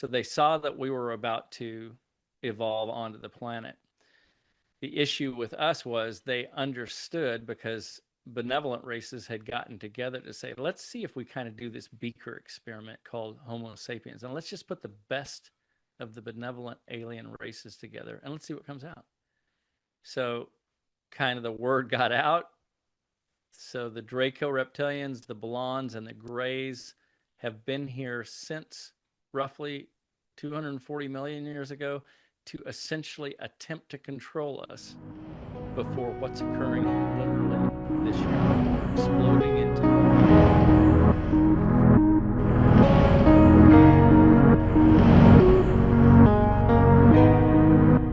So they saw that we were about to evolve onto the planet. The issue with us was they understood because benevolent races had gotten together to say, let's see if we kind of do this beaker experiment called Homo sapiens. And let's just put the best of the benevolent alien races together and let's see what comes out. So, kind of the word got out. So, the Draco reptilians, the Blondes, and the Greys have been here since roughly 240 million years ago to essentially attempt to control us before what's occurring literally this year. We're exploding into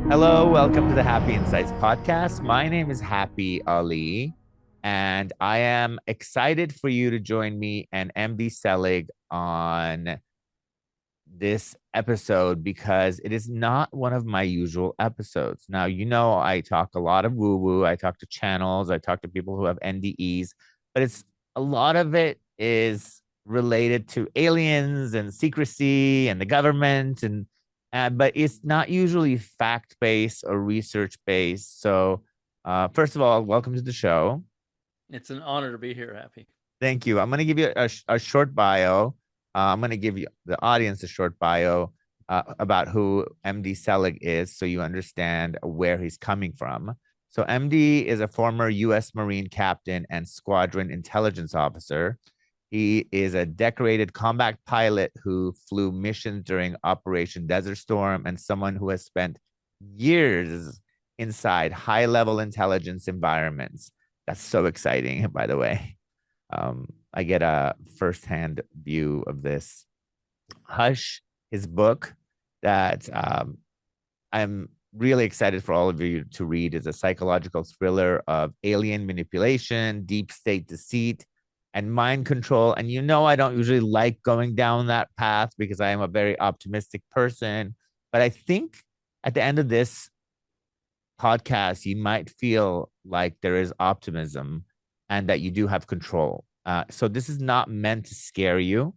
Hello, welcome to the Happy Insights podcast. My name is Happy Ali, and I am excited for you to join me and MD Selig on this episode because it is not one of my usual episodes. Now, I talk a lot of woo woo, I talk to channels, I talk to people who have NDEs, but it's a lot of it is related to aliens and secrecy and the government and but it's not usually fact based or research based. So, first of all, welcome to the show. It's an honor to be here, Happy. Thank you. I'm going to give you a short bio. I'm going to give you the audience a short bio about who MD Selig is so you understand where he's coming from. So, MD is a former U.S. Marine captain and squadron intelligence officer. He is a decorated combat pilot who flew missions during Operation Desert Storm and someone who has spent years inside high level intelligence environments. That's so exciting, by the way. I get a firsthand view of this. Hush, his book that I'm really excited for all of you to read, is a psychological thriller of alien manipulation, deep state deceit, and mind control. And I don't usually like going down that path because I am a very optimistic person. But I think at the end of this podcast, you might feel like there is optimism and that you do have control. So this is not meant to scare you.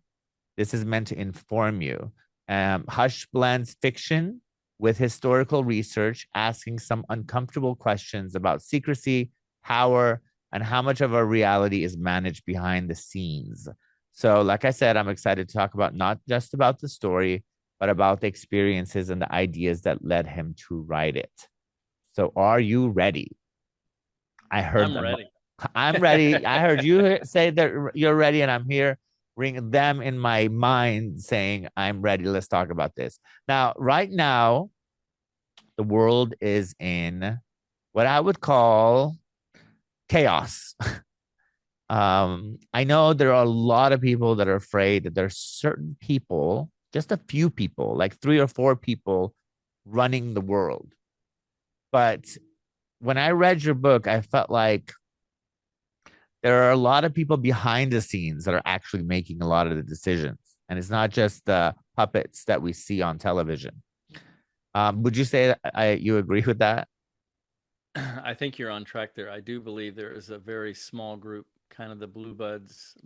This is meant to inform you. Hush blends fiction with historical research, asking some uncomfortable questions about secrecy, power, and how much of our reality is managed behind the scenes. So, like I said, I'm excited to talk about not just about the story, but about the experiences and the ideas that led him to write it. So, are you ready? I heard I'm them. ready. I'm ready. I heard you say that you're ready, and I'm here ring them in my mind saying, I'm ready. Let's talk about this. Now, right now, the world is in what I would call chaos. I know there are a lot of people that are afraid that there's certain people, just a few people, like 3 or 4 people running the world. But when I read your book, I felt like there are a lot of people behind the scenes that are actually making a lot of the decisions. And it's not just the puppets that we see on television. Would you say that you agree with that? I think you're on track there. I do believe there is a very small group, kind of the bloods,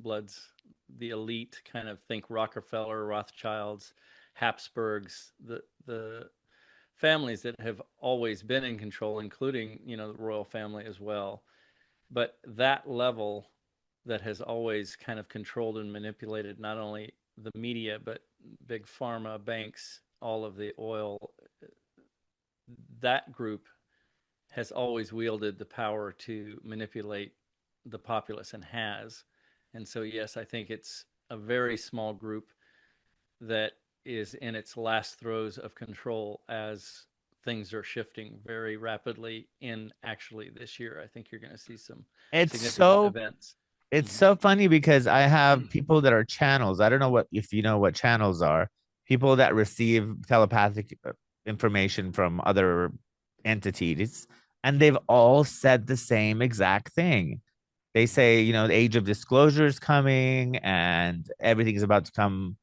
the elite, kind of think Rockefeller, Rothschilds, Habsburgs, the families that have always been in control, including the royal family as well. But that level that has always kind of controlled and manipulated not only the media but big pharma, banks, all of the oil, that group has always wielded the power to manipulate the populace and has. And so, yes, I think it's a very small group that is in its last throes of control as things are shifting very rapidly in actually this year. I think you're going to see some It's significant so events. it's Mm-hmm. so funny because I have people that are channels. I don't know what if you know what channels are. People that receive telepathic information from other entities, and they've all said the same exact thing. They say, the age of disclosure is coming and everything is about to come.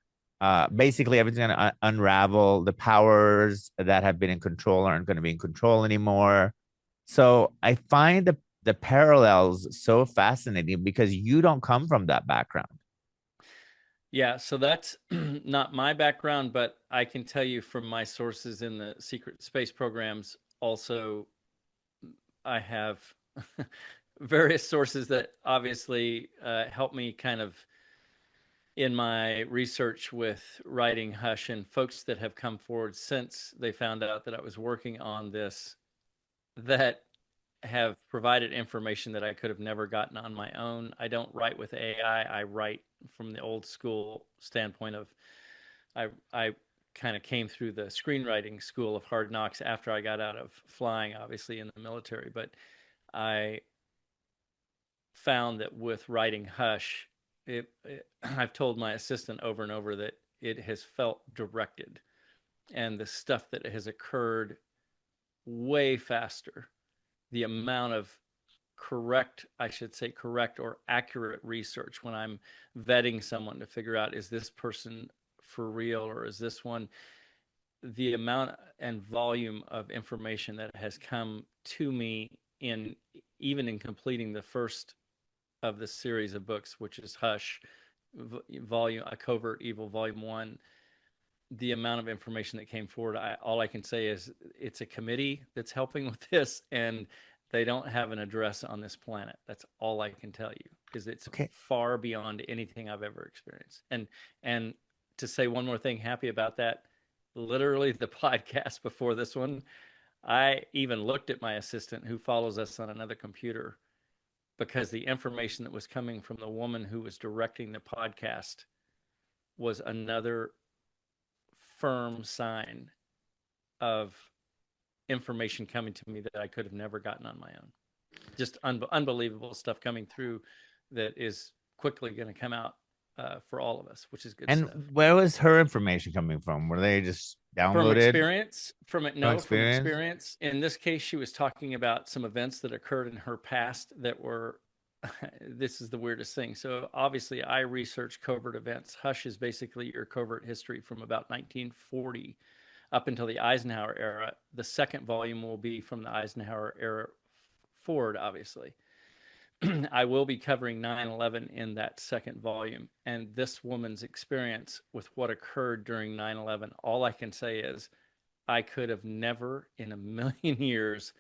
Basically, everything's going to unravel. The powers that have been in control aren't going to be in control anymore. So I find the parallels so fascinating because you don't come from that background. Yeah, so that's not my background, but I can tell you from my sources in the secret space programs. Also, I have various sources that obviously help me kind of in my research with writing Hush, and folks that have come forward since they found out that I was working on this that have provided information that I could have never gotten on my own. I don't write with AI. I write from the old school standpoint of I kind of came through the screenwriting school of hard knocks after I got out of flying, obviously in the military. But I found that with writing Hush, I've told my assistant over and over that it has felt directed, and the stuff that has occurred way faster. The amount of correct, I should say, correct or accurate research when I'm vetting someone to figure out, is this person for real or is this one, the amount and volume of information that has come to me in even in completing the first of the series of books, which is Hush, volume A Covert Evil, Volume One. The amount of information that came forward, all I can say is it's a committee that's helping with this, and they don't have an address on this planet. That's all I can tell you, because it's Okay. far beyond anything I've ever experienced. And to say one more thing happy about that, literally the podcast before this one, I even looked at my assistant who follows us on another computer, because the information that was coming from the woman who was directing the podcast was another firm sign of information coming to me that I could have never gotten on my own. Just unbelievable stuff coming through that is quickly going to come out for all of us, which is good And stuff. where was her information coming from? Were they just From downloaded experience, from it, from no, from experience? experience. In this case, she was talking about some events that occurred in her past that were. This is the weirdest thing. So obviously, I research covert events. Hush is basically your covert history from about 1940 up until the Eisenhower era. The second volume will be from the Eisenhower era forward, obviously. I will be covering 9/11 in that second volume. And this woman's experience with what occurred during 9/11, all I can say is I could have never in a million years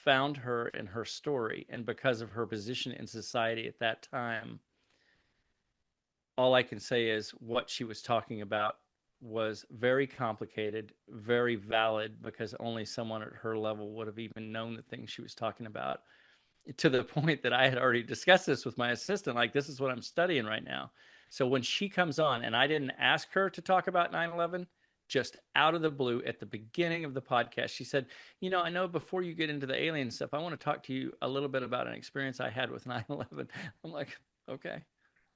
found her and her story. And because of her position in society at that time, all I can say is what she was talking about was very complicated, very valid, because only someone at her level would have even known the things she was talking about, to the point that I had already discussed this with my assistant. Like, this is what I'm studying right now. So when she comes on, and I didn't ask her to talk about 9/11, just out of the blue at the beginning of the podcast, she said, I know before you get into the alien stuff, I want to talk to you a little bit about an experience I had with 9/11. I'm like, okay.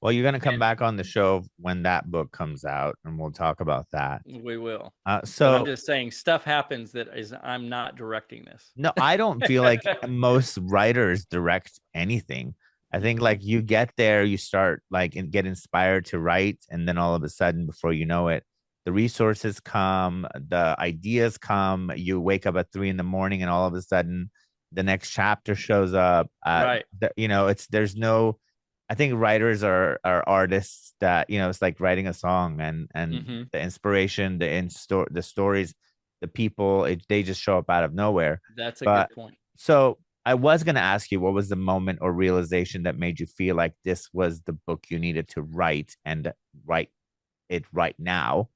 Well, you're gonna come And back on the show when that book comes out, and we'll talk about that. we will. But I'm So just saying stuff happens that is, I'm not directing this. no, I don't feel like most writers direct anything. I think Mm-hmm. like you get there, you start like and get inspired to write, and then all of a sudden, before you know it, the resources come, the ideas come. You wake up at 3 in the morning, and all of a sudden, the next chapter shows up. Right. It's there's no. I think writers are artists that it's like writing a song, and Mm-hmm. the inspiration, the stories, the people, they just show up out of nowhere. That's a But good point. so I was going to ask you, what was the moment or realization that made you feel like this was the book you needed to write and write it right now?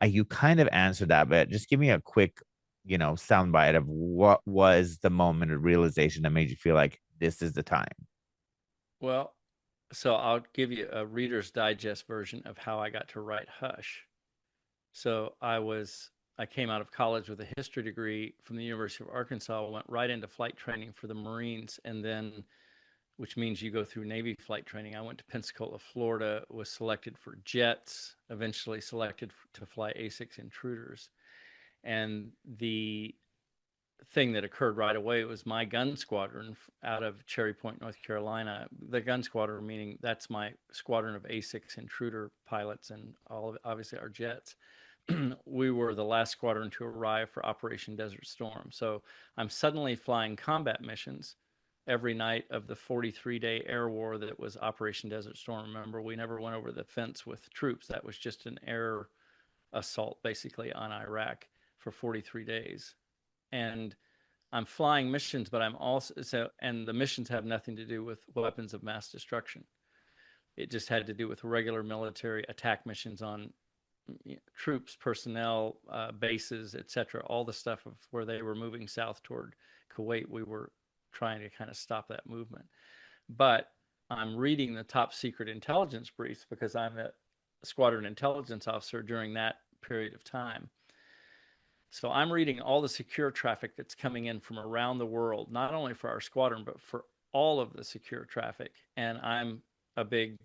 You kind of answered that, but just give me a quick, soundbite of what was the moment of realization that made you feel like this is the time. Well, so I'll give you a Reader's Digest version of how I got to write Hush. So I came out of college with a history degree from the University of Arkansas, went right into flight training for the Marines, and then, which means you go through Navy flight training. I went to Pensacola, Florida, was selected for jets, eventually selected to fly A6 intruders. And the thing that occurred right away was my gun squadron out of Cherry Point, North Carolina. The gun squadron, meaning that's my squadron of A6 intruder pilots and all of obviously our jets. We were the last squadron to arrive for Operation Desert Storm. So I'm suddenly flying combat missions every night of the 43-day air war that was Operation Desert Storm. Remember, we never went over the fence with troops. That was just an air assault basically on Iraq for 43 days. And I'm flying missions, but I'm also and the missions have nothing to do with weapons of mass destruction. It just had to do with regular military attack missions on troops, personnel, bases, etc. All the stuff of where they were moving south toward Kuwait, we were trying to kind of stop that movement. But I'm reading the top secret intelligence briefs because I'm a squadron intelligence officer during that period of time. So I'm reading all the secure traffic that's coming in from around the world, not only for our squadron, but for all of the secure traffic. And I'm a big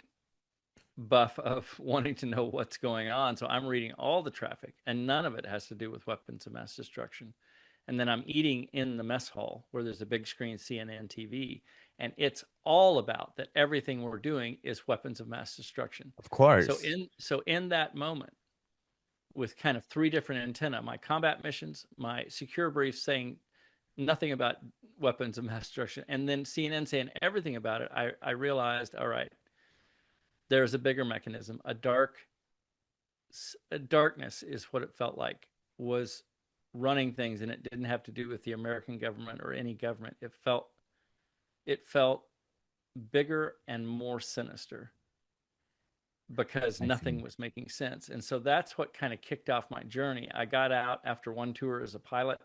buff of wanting to know what's going on. So I'm reading all the traffic, and none of it has to do with weapons of mass destruction. And then I'm eating in the mess hall where there's a big screen CNN TV, and it's all about that everything we're doing is weapons of mass destruction. Of So course. in that moment, with kind of three different antenna, my combat missions, my secure briefs saying nothing about weapons of mass destruction, and then CNN saying everything about it, I realized, all right, there's a bigger mechanism. A darkness is what it felt like was running things, and it didn't have to do with the American government or any government. It felt bigger and more sinister because I see. nothing was making sense. And so that's what kind of kicked off my journey. I got out after one tour as a pilot,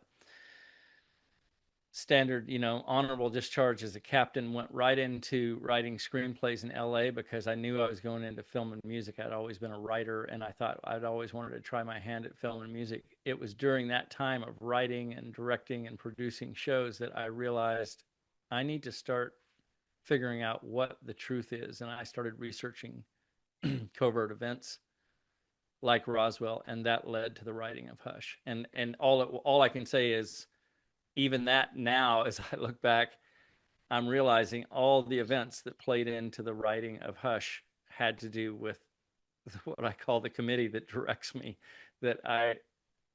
standard, honorable discharge as a captain, went right into writing screenplays in LA because I knew I was going into film and music. I'd always been a writer, and I thought I'd always wanted to try my hand at film and music. It was during that time of writing and directing and producing shows that I realized I need to start figuring out what the truth is. And I started researching covert events like Roswell, and that led to the writing of Hush. And all I can say is, even that now, as I look back, I'm realizing all the events that played into the writing of Hush had to do with what I call the committee that directs me. That I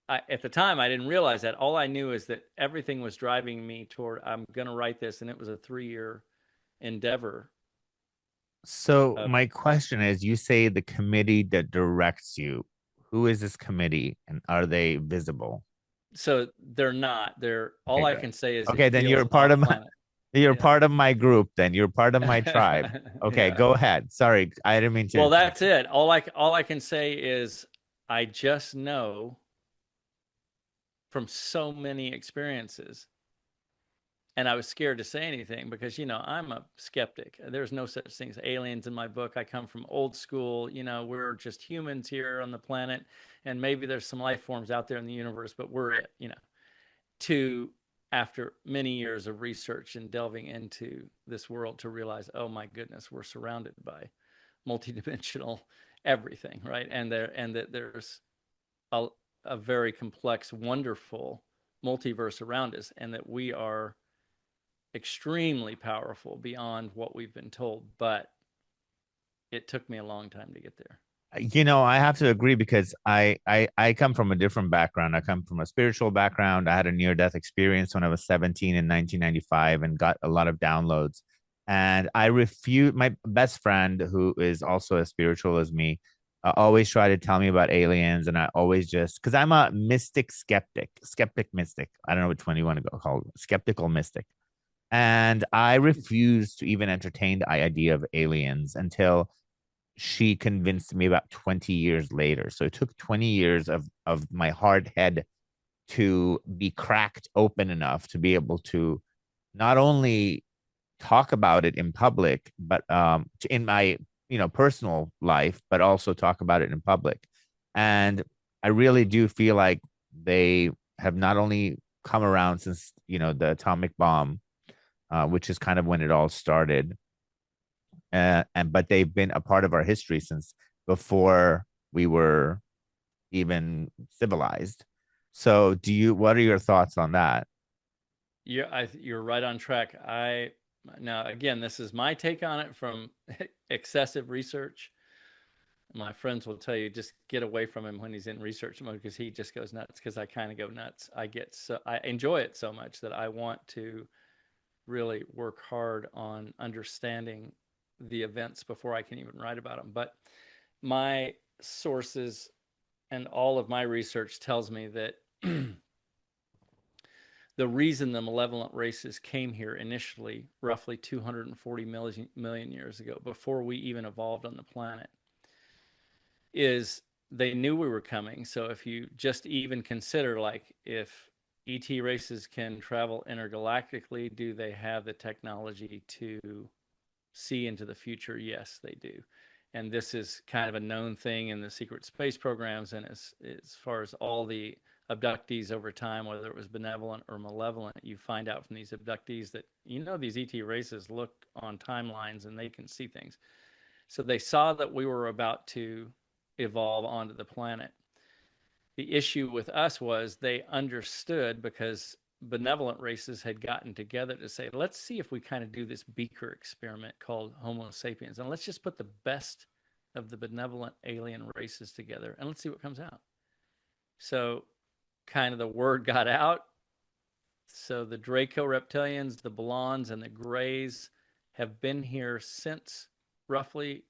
at the time I didn't realize that. All I knew is that everything was driving me toward I'm going to write this, and it was a 3 year endeavor. So Of my question is, you say the committee that directs you. Who is this committee and are they visible? So they're not. They're all Okay, I good. can say is it Okay, then feels you're part off of my planet. you're Yeah. part of my group, then you're part of my tribe. Okay, Yeah. go ahead. Sorry, I didn't mean to. Well, that's it. All I can say is I just know from so many experiences, and I was scared to say anything because I'm a skeptic. There's no such thing as aliens in my book. I come from old school. We're just humans here on the planet, and maybe there's some life forms out there in the universe, but we're it. To after many years of research and delving into this world to realize, oh my goodness, we're surrounded by multidimensional everything, right? And that there's a, a very complex, wonderful multiverse around us, and that we are extremely powerful beyond what we've been told. But it took me a long time to get there. I have to agree because I come from a different background. I come from a spiritual background. I had a near death experience when I was 17 in 1995 and got a lot of downloads. And I refuse. My best friend, who is also as spiritual as me, always try to tell me about aliens, and I always just because I'm a mystic skeptic mystic. I don't know which one you want to go call skeptical mystic. And I refuse to even entertain the idea of aliens until she convinced me about 20 years later. So it took 20 years of my hard head to be cracked open enough to be able to not only talk about it in public, but in my personal life, but also talk about it in public. And I really do feel like they have not only come around since the atomic bomb, which is kind of when it all started, and but they've been a part of our history since before we were even civilized. So, what are your thoughts on that? You're right on track. I Now again, this is my take on it from excessive research. My friends will tell you just get away from him when he's in research mode because he just goes nuts. Because I kind of go nuts. I enjoy it so much that I want to really work hard on understanding the events before I can even write about them. But my sources and all of my research tells me that the reason the malevolent races came here initially, roughly 240 million years ago, before we even evolved on the planet, is they knew we were coming. So if you just even consider, like, if ET races can travel intergalactically, do they have the technology to see into the future? Yes, they do. And this is kind of a known thing in the secret space programs. And as far as all the abductees over time, whether it was benevolent or malevolent, you find out from these abductees that, these ET races look on timelines and they can see things. So they saw that we were about to evolve onto the planet. The issue with us was they understood, because benevolent races had gotten together to say, let's see if we kind of do this beaker experiment called Homo sapiens, and let's just put the best of the benevolent alien races together and let's see what comes out. So kind of the word got out. So the Draco reptilians, the Blondes, and the Greys have been here since roughly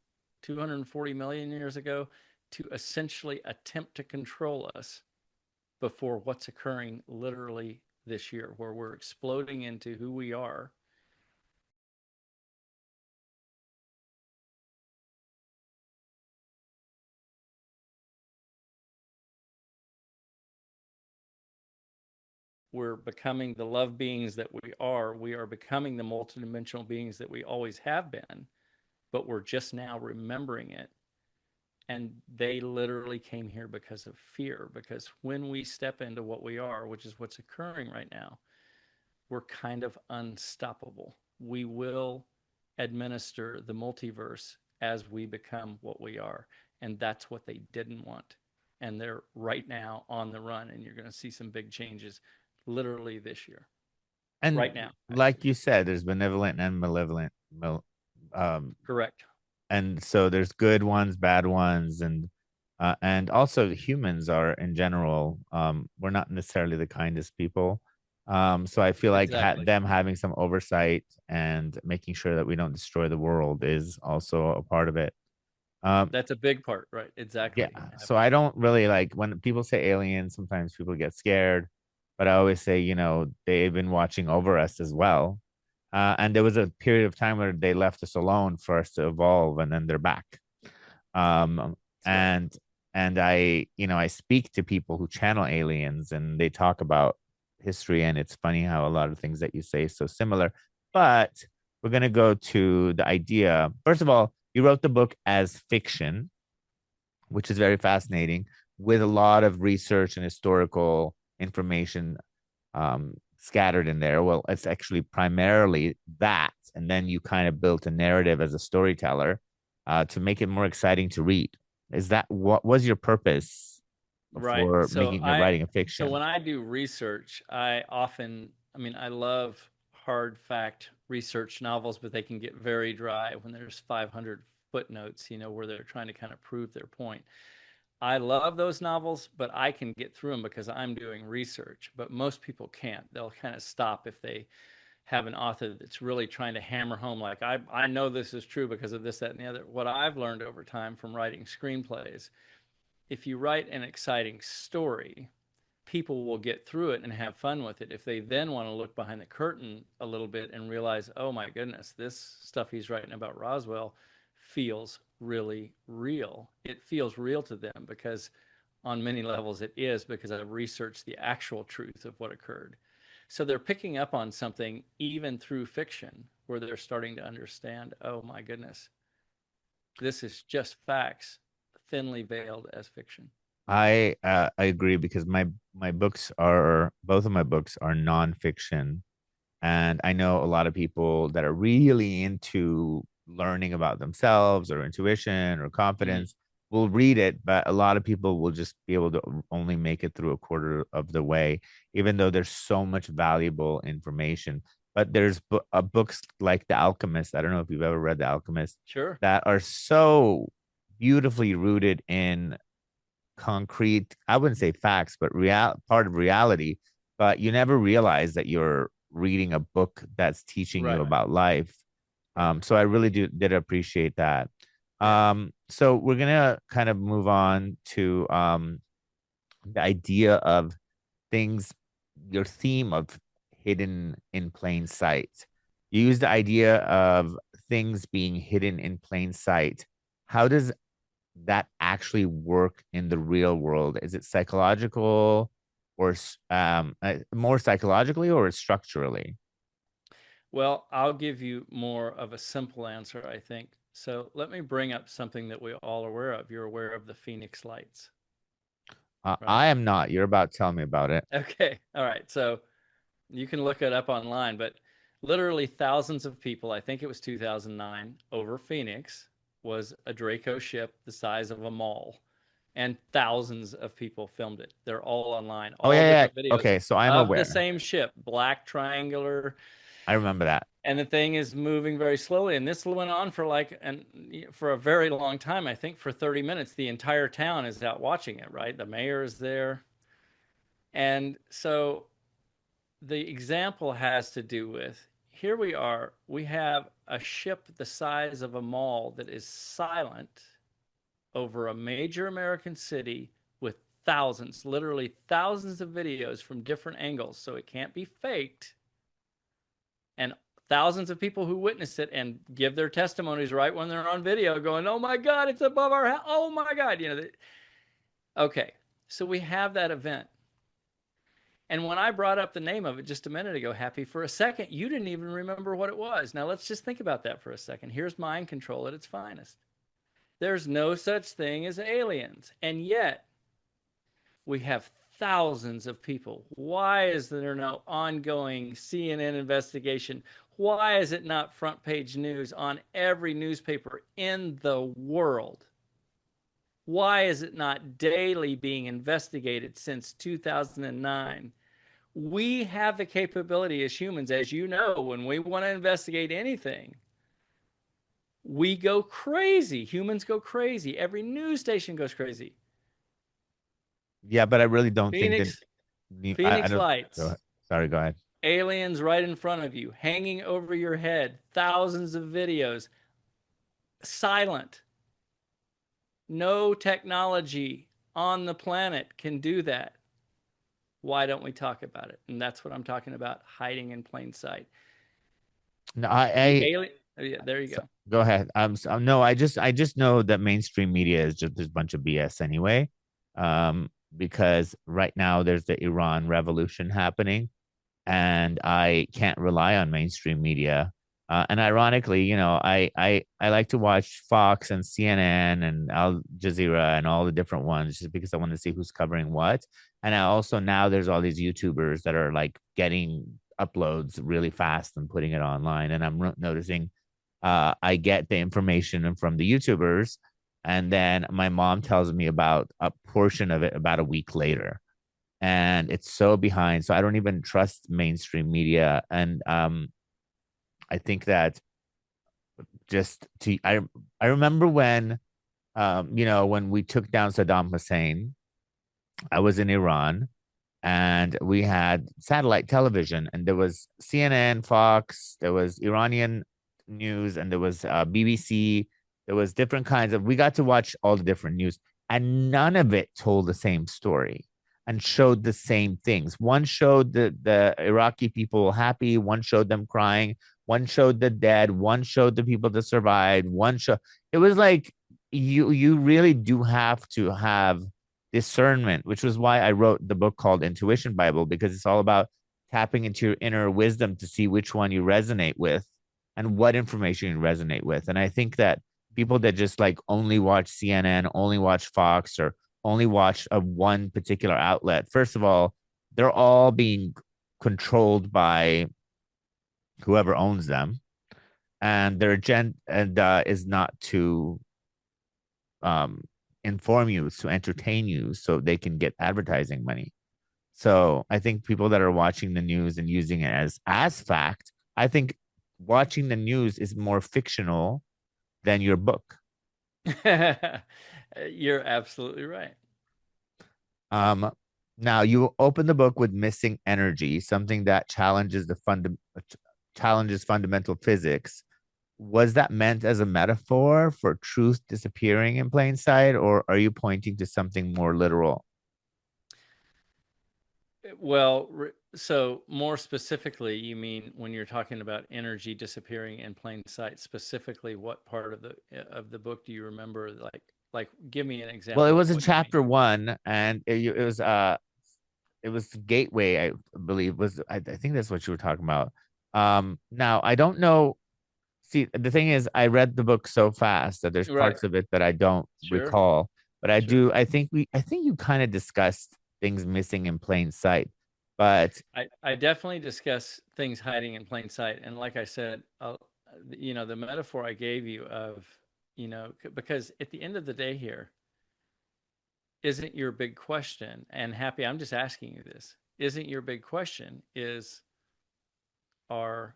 240 million years ago to essentially attempt to control us before what's occurring literally this year, where we're exploding into who we are. We're becoming the love beings that we are. We are becoming the multidimensional beings that we always have been, but we're just now remembering it. And they literally came here because of fear, because when we step into what we are, which is what's occurring right now, we're kind of unstoppable. We will administer the multiverse as we become what we are. And that's what they didn't want. And they're right now on the run, and you're going to see some big changes literally this year. And Right now, like actually. you said, there's benevolent and malevolent. Correct. And so there's good ones, bad ones, and also humans are in general. We're not necessarily the kindest people. So I feel like Exactly. them having some oversight and making sure that we don't destroy the world is also a part of it. Um, That's a big part, right? yeah. Exactly. So I don't really like when people say aliens, sometimes people get scared, but I always say, they've been watching over us as well. And there was a period of time where they left us alone for us to evolve, and then they're back. Um, That's right. and I speak to people who channel aliens, and they talk about history, and it's funny how a lot of things that you say is so similar. But we're gonna go to the idea. First of all, you wrote the book as fiction, which is very fascinating, with a lot of research and historical information scattered in there. Well, it's actually primarily that. And then you kind of built a narrative as a storyteller to make it more exciting to read. Is that what was your purpose Right. for So making a I writing a so fiction? when I do research, I love hard fact research novels, but they can get very dry when there's 500 footnotes, where they're trying to kind of prove their point. I love those novels, but I can get through them because I'm doing research, but most people can't. They'll kind of stop if they have an author that's really trying to hammer home, like, I know this is true because of this, that, and the other. What I've learned over time from writing screenplays, if you write an exciting story, people will get through it and have fun with it. If they then want to look behind the curtain a little bit and realize, oh my goodness, this stuff he's writing about Roswell feels really real. It feels real to them because on many levels it is, because I've researched the actual truth of what occurred. So they're picking up on something even through fiction, where they're starting to understand, oh my goodness, this is just facts thinly veiled as fiction. I agree because my books are both of my books are nonfiction. And I know a lot of people that are really into learning about themselves or intuition or Mm-hmm. confidence will read it, but a lot of people will just be able to only make it through a quarter of the way, even though there's so much valuable information. But there's books like The Alchemist. I don't know if you've ever read The Alchemist, Sure. that are so beautifully rooted in concrete, I wouldn't say facts, but part of reality. But you never realize that you're reading a book that's teaching you Right. about life. Right. So I really did appreciate that. Yeah. So we're gonna kind of move on to the idea of things, your theme of hidden in plain sight. You use the idea of things being hidden in plain sight. How does that actually work in the real world? Is it psychological or more psychologically or structurally? Well, I'll give you more of a simple answer, I think. So let me bring up something that we're all aware of. You're aware of the Phoenix Lights, right? I am not. You're about to tell me about it. Okay. All right. So you can look it up online, but literally thousands of people, I think it was 2009, over Phoenix was a Draco ship the size of a mall. And thousands of people filmed it. They're all online, Oh all yeah, different yeah. videos Okay, so I'm of the aware. same ship, black triangular, I remember that. and the thing is moving very slowly. And this went on for for a very long time. I think for 30 minutes, the entire town is out watching it. Right, the mayor is there, and so the example has to do with here we are. We have a ship the size of a mall that is silent over a major American city with thousands, literally thousands of videos from different angles, so it can't be faked. And thousands of people who witness it and give their testimonies right when they're on video going, "Oh my God, it's above our house. Oh my God." Okay, so we have that event. And when I brought up the name of it just a minute ago, Happy, for a second, you didn't even remember what it was. Now let's just think about that for a second. Here's mind control at its finest. There's no such thing as aliens. And yet, we have thousands of people. Why is there no ongoing CNN investigation? Why is it not front page news on every newspaper in the world? Why is it not daily being investigated since 2009? We have the capability as humans, as you know, when we want to investigate anything, we go crazy. Humans go crazy. Every news station goes crazy. Yeah, but I really don't think that Phoenix, I Phoenix don't go lights, ahead. Sorry, go ahead. aliens right in front of you, hanging over your head, thousands of videos, silent. No technology on the planet can do that. Why don't we talk about it? And that's what I'm talking about, hiding in plain sight. No, The alien, oh, yeah, there you so, go. go ahead. No, I just know that mainstream media is just a bunch of BS anyway. Because right now there's the Iran revolution happening, and I can't rely on mainstream media. And ironically, I like to watch Fox and CNN and Al Jazeera and all the different ones just because I want to see who's covering what. And I also now there's all these YouTubers that are like getting uploads really fast and putting it online. And I'm noticing I get the information from the YouTubers, and then my mom tells me about a portion of it about a week later, and it's so behind. So I don't even trust mainstream media, and I think that just to I remember when when we took down Saddam Hussein, I was in Iran, and we had satellite television, and there was CNN, Fox, there was Iranian news, and there was BBC. There was different kinds of. We got to watch all the different news, and none of it told the same story and showed the same things. One showed the Iraqi people happy, one showed them crying, one showed the dead, one showed the people that survived, one show. It was like you really do have to have discernment, which was why I wrote the book called Intuition Bible, because it's all about tapping into your inner wisdom to see which one you resonate with and what information you resonate with. And I think that people that just like only watch CNN, only watch Fox, or only watch a one particular outlet, first of all, they're all being controlled by whoever owns them, and their agenda is not to um, inform you, to entertain you, so they can get advertising money. So I think people that are watching the news and using it as fact, I think watching the news is more fictional than your book. You're absolutely right. Um, Now you open the book with missing energy, something that challenges fundamental physics. Was that meant as a metaphor for truth disappearing in plain sight, or are you pointing to something more literal? Well, so more specifically, you mean when you're talking about energy disappearing in plain sight, specifically what part of the book do you remember? Like give me an Well, it example was of in what you mean. chapter one, and it was Gateway, I believe. I think that's what you were talking about. Now I don't know. See, the thing is, I read the book so fast that there's Right. parts of it that I don't Sure. recall. But I Sure. do. I think you kind of discussed things missing in plain sight. But I definitely discuss things hiding in plain sight. And like I said, the metaphor I gave you of, because at the end of the day here, isn't your big question, and Happy, I'm just asking you this, isn't your big question is, are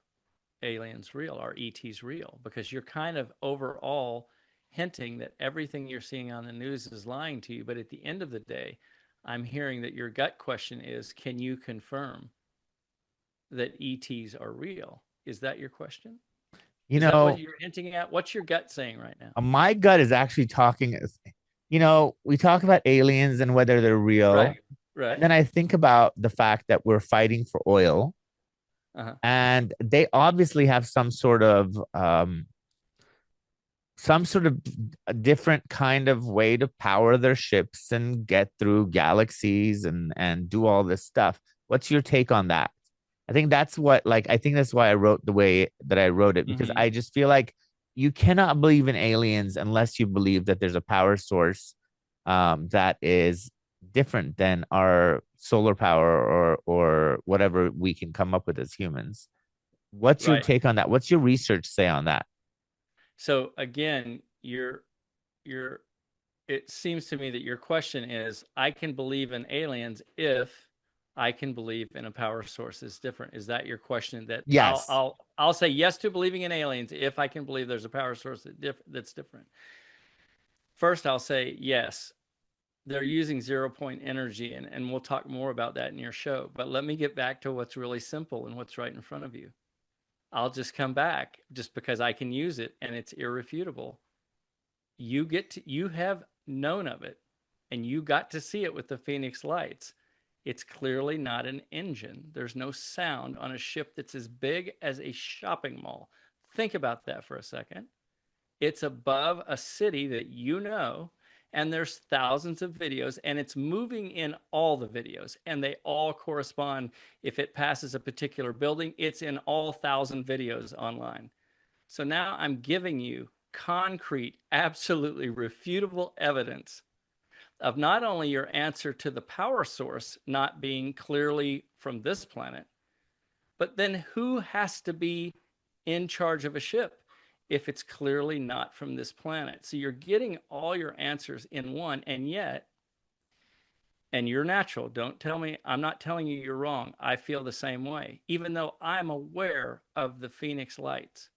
aliens real? Are ETs real? Because you're kind of overall hinting that everything you're seeing on the news is lying to you. But at the end of the day, I'm hearing that your gut question is, can you confirm that ETs are real? Is that your question? you Is that what know, you're hinting at? What's your gut saying right now? my gut is actually talking. We talk about aliens and whether they're Right, real, and right. then I think about the fact that we're fighting for oil, Uh-huh. and they obviously have some sort of a different kind of way to power their ships and get through galaxies and do all this stuff. What's your take on that? I think that's why I wrote the way that I wrote it, because Mm-hmm. I just feel like you cannot believe in aliens unless you believe that there's a power source that is different than our solar power or whatever we can come up with as humans. What's your Right. take on that? What's your research say on that? So again, you're it seems to me that your question is, I can believe in aliens if I can believe in a power source is different. Is that your question? That I'll Yes. I'll I'll say yes to believing in aliens if I can believe there's a power source that's different. First, I'll say yes. They're using zero point energy, and we'll talk more about that in your show. But let me get back to what's really simple and what's right in front of you. I'll just come back just because I can use it and it's irrefutable. You have known of it and you got to see it with the Phoenix lights. It's clearly not an engine. There's no sound on a ship that's as big as a shopping mall. Think about that for a second. It's above a city that you know, and there's thousands of videos, and it's moving in all the videos, and they all correspond. If it passes a particular building, it's in all thousand videos online. So now I'm giving you concrete, absolutely refutable evidence of not only your answer to the power source not being clearly from this planet, but then who has to be in charge of a ship if it's clearly not from this planet? So you're getting all your answers in one, and yet, and you're natural. Don't tell me, I'm not telling you you're wrong. I feel the same way, even though I'm aware of the Phoenix lights.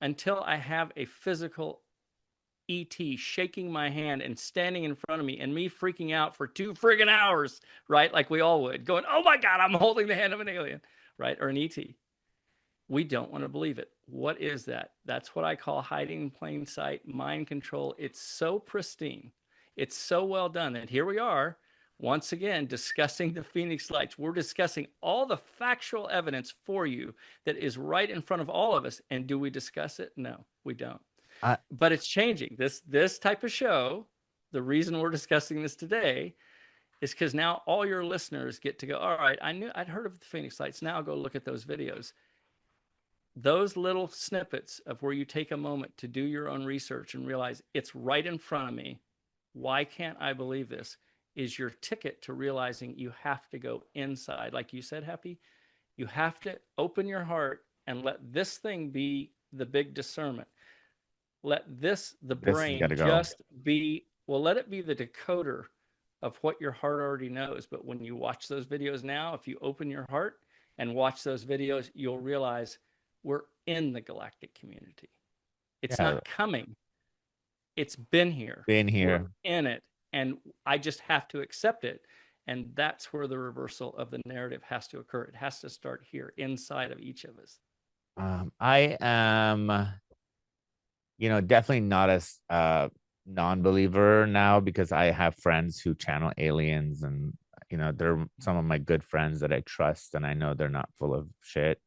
Until I have a physical ET shaking my hand and standing in front of me and me freaking out for 2 friggin' hours, right? Like we all would, going, oh my God, I'm holding the hand of an alien, right? Or an ET. We don't want to believe it. What is that? That's what I call hiding in plain sight, mind control. It's so pristine. It's so well done that here we are, once again, discussing the Phoenix Lights. We're discussing all the factual evidence for you that is right in front of all of us. And do we discuss it? No, we don't. I, But it's changing. This type of show, the reason we're discussing this today is because now all your listeners get to go, all right, I'd heard of the Phoenix Lights. Now I'll go look at those videos. Those little snippets of where you take a moment to do your own research and realize it's right in front of me. Why can't I believe this? Is your ticket to realizing you have to go inside. Like you said, Happy, you have to open your heart and let this thing be the big discernment. Let this, the this has got brain, to go. just be, well, let it be the decoder of what your heart already knows. But when you watch those videos now, if you open your heart and watch those videos, you'll realize we're in the galactic community. It's Yeah, not coming, it's been here. been We're here. in it. And I just have to accept it. And that's where the reversal of the narrative has to occur. It has to start here inside of each of us. I am, definitely not a non-believer now because I have friends who channel aliens, and they're some of my good friends that I trust, and I know they're not full of shit.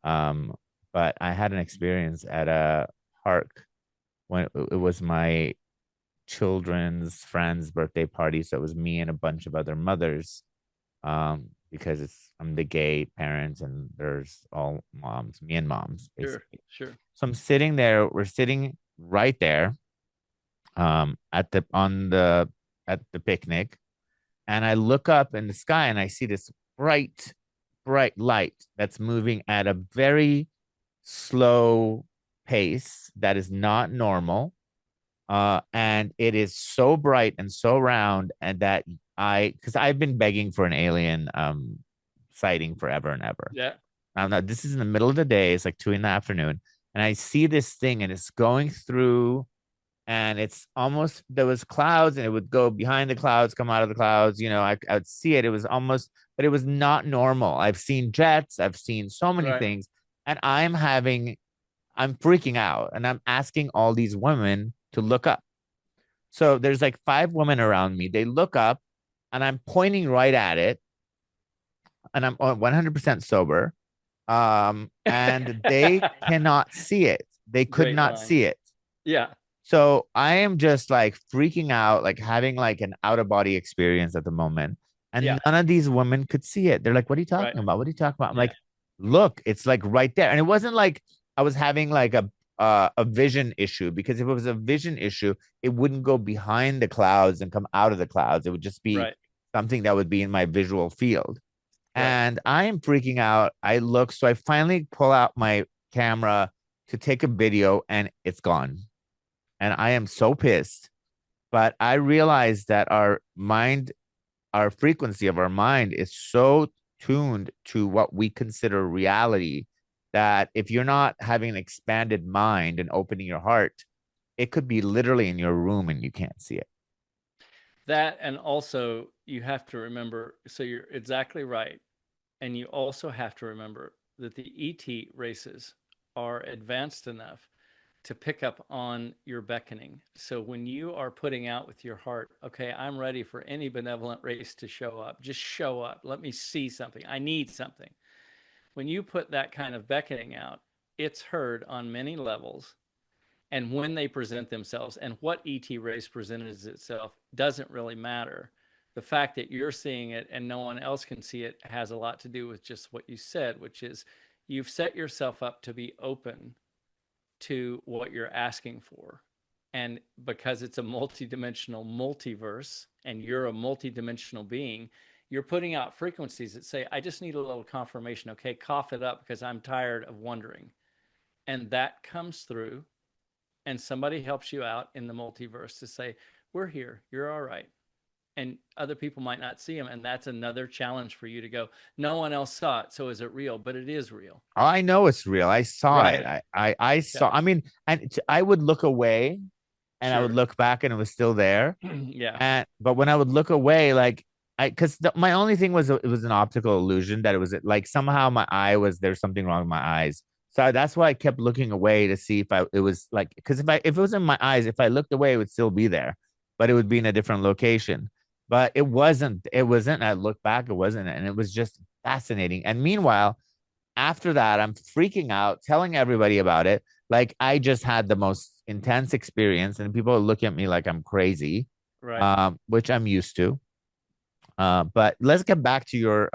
Um, but I had an experience at a park when it was my children's friend's birthday party. So it was me and a bunch of other mothers. Because I'm the gay parents and there's all moms, me and moms, Sure, basically. sure. So I'm sitting there, we're sitting right there, at the picnic, and I look up in the sky and I see this bright, bright light that's moving at a very slow pace that is not normal. And it is so bright and so round, and that because I've been begging for an alien sighting forever and ever. Yeah, Now this is in the middle of the day, it's like 2 in the afternoon, and I see this thing and it's going through, and it's almost, there was clouds and it would go behind the clouds, come out of the clouds. I would see it. It was almost, but it was not normal. I've seen jets, I've seen so many right. things, and I'm freaking out, and I'm asking all these women to look up. So there's like 5 women around me. They look up, and I'm pointing right at it, and I'm 100% sober. And they cannot see it. They could Great not line. see it. Yeah, So I am just like freaking out, like having like an out of body experience at the moment. And yeah, none of these women could see it. They're like, "What are you right. talking about? What are you talking about?" I'm Yeah, like, "Look, it's like right there." And it wasn't like I was having like a vision issue, because if it was a vision issue, it wouldn't go behind the clouds and come out of the clouds. It would just be right, something that would be in my visual field. right. And I am freaking out. I look, so I finally pull out my camera to take a video, and it's gone. And I am so pissed. But I realize that our frequency of our mind is so tuned to what we consider reality, that if you're not having an expanded mind and opening your heart, it could be literally in your room and you can't see it. That, and also you have to remember, so you're exactly right. And you also have to remember that the ET races are advanced enough to pick up on your beckoning. So when you are putting out with your heart, okay, I'm ready for any benevolent race to show up. Just show up. Let me see something. I need something. When you put that kind of beckoning out, it's heard on many levels. And when they present themselves, and what ET race presented itself doesn't really matter. The fact that you're seeing it and no one else can see it has a lot to do with just what you said, which is you've set yourself up to be open to what you're asking for. And because it's a multidimensional multiverse and you're a multidimensional being, you're putting out frequencies that say, I just need a little confirmation. Okay, cough it up because I'm tired of wondering. And that comes through, and somebody helps you out in the multiverse to say, we're here, you're all right. And other people might not see them. And that's another challenge for you to go, no one else saw it. So is it real? But it is real. I know it's real. I saw it. Right. I Yeah. saw, I mean, and I would look away and I would Sure. look back and it was still there. Yeah. And but when I would look away, like because my only thing was it was an optical illusion, that it was like somehow my eye was, there's something wrong with my eyes. So that's why I kept looking away to see if it was like, because if it was in my eyes, if I looked away, it would still be there, but it would be in a different location. But it wasn't. It wasn't. I looked back, it wasn't, and it was just fascinating. And meanwhile, after that, I'm freaking out, telling everybody about it. Like I just had the most intense experience, and people are looking at me like I'm crazy, Right. which I'm used to. But let's get back to your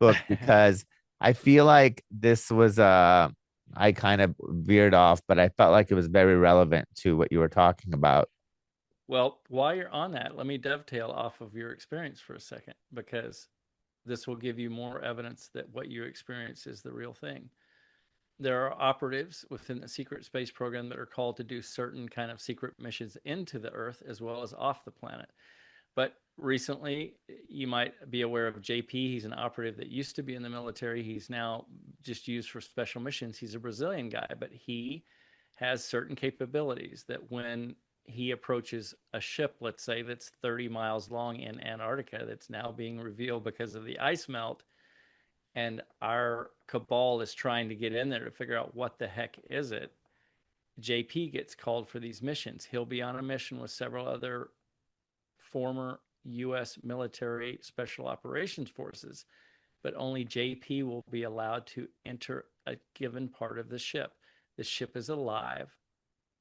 book, because I feel like this was I kind of veered off, but I felt like it was very relevant to what you were talking about. Well, while you're on that, let me dovetail off of your experience for a second, because this will give you more evidence that what you experience is the real thing. There are operatives within the secret space program that are called to do certain kind of secret missions into the Earth as well as off the planet. But recently, you might be aware of JP. He's an operative that used to be in the military. He's now just used for special missions. He's a Brazilian guy, but he has certain capabilities that when he approaches a ship, let's say, that's 30 miles long in Antarctica that's now being revealed because of the ice melt. And our cabal is trying to get in there to figure out what the heck is it. JP gets called for these missions. He'll be on a mission with several other former U.S. military special operations forces, but only JP will be allowed to enter a given part of the ship. The ship is alive.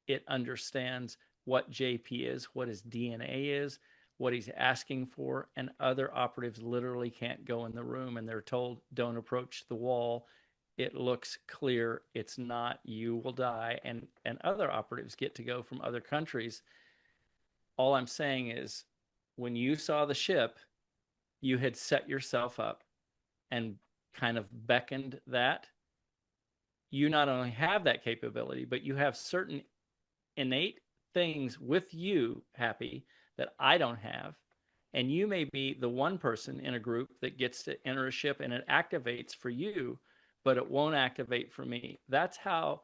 It understands what JP is, what his DNA is, what he's asking for, and other operatives literally can't go in the room and they're told, don't approach the wall. It looks clear. It's not, you will die. And other operatives get to go from other countries. All I'm saying is when you saw the ship, you had set yourself up and kind of beckoned that. You not only have that capability, but you have certain innate things with you, Happy, that I don't have. And you may be the one person in a group that gets to enter a ship and it activates for you, but it won't activate for me. That's how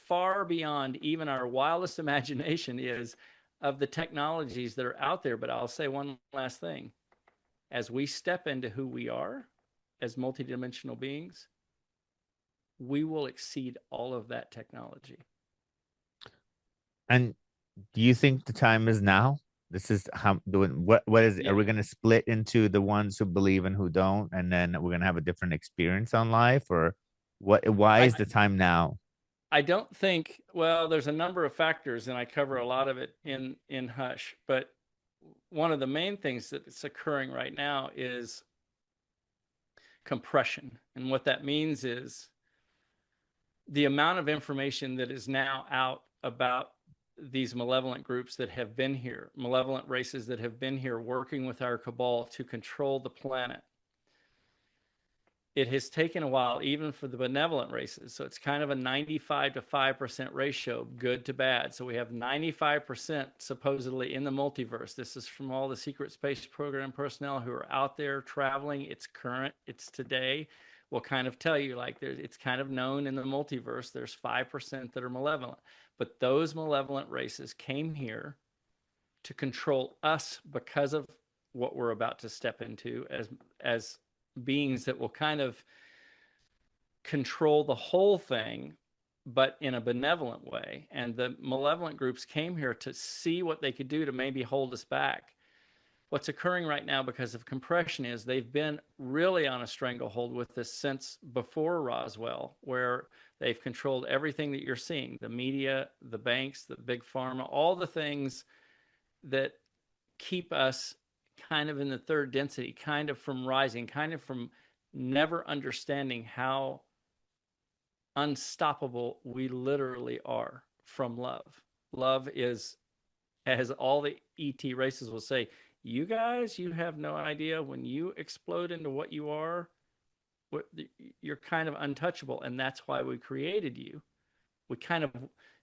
far beyond even our wildest imagination is of the technologies that are out there. But I'll say one last thing. As we step into who we are as multidimensional beings, we will exceed all of that technology. And do you think the time is now? This is how doing what is it? Are Yeah. we gonna split into the ones who believe and who don't, and then we're gonna have a different experience on life, or what? Why I, is the time now? I don't think, well, there's a number of factors, and I cover a lot of it in Hush. But one of the main things that's occurring right now is compression. And what that means is the amount of information that is now out about these malevolent groups that have been here, malevolent races that have been here working with our cabal to control the planet. It has taken a while, even for the benevolent races. So it's kind of a 95 to 5% ratio, good to bad. So we have 95% supposedly in the multiverse. This is from all the secret space program personnel who are out there traveling. It's current, it's today. Will kind of tell you, like, it's kind of known in the multiverse, there's 5% that are malevolent. But those malevolent races came here to control us because of what we're about to step into as beings that will kind of control the whole thing, but in a benevolent way. And the malevolent groups came here to see what they could do to maybe hold us back. What's occurring right now because of compression is they've been really on a stranglehold with this since before Roswell, where they've controlled everything that you're seeing, the media, the banks, the big pharma, all the things that keep us kind of in the third density, kind of from rising, kind of from never understanding how unstoppable we literally are from love. Love is, as all the ET races will say, you guys, you have no idea when you explode into what you are, you're kind of untouchable. And that's why we created you. We kind of,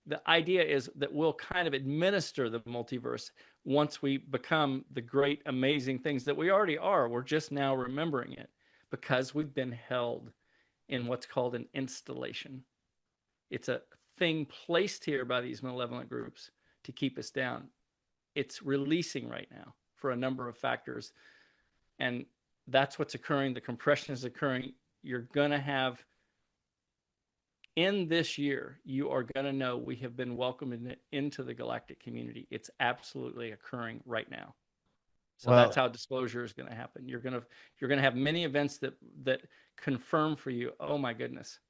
the idea is that we'll kind of administer the multiverse once we become the great, amazing things that we already are. We're just now remembering it because we've been held in what's called an installation. It's a thing placed here by these malevolent groups to keep us down. It's releasing right now for a number of factors. And that's what's occurring. The compression is occurring. You're going to have, in this year, you are going to know we have been welcomed into the galactic community. It's absolutely occurring right now. So that's Well, how disclosure is going to happen. You're going to have many events that confirm for you, oh my goodness,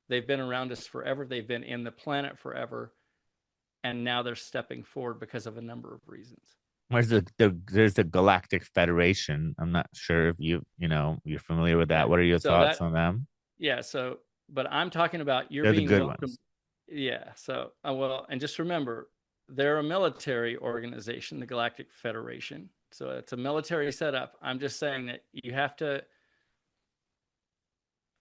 they've been around us forever. They've been in the planet forever. And now they're stepping forward because of a number of reasons. where's there's the Galactic Federation. I'm not sure if you're familiar with that. Yeah. What are your So thoughts that, on them? yeah. So, but I'm talking about you're They're the being good welcome. ones. Yeah. So, well, and just remember, they're a military organization, the Galactic Federation. So it's a military setup. I'm just saying that you have to,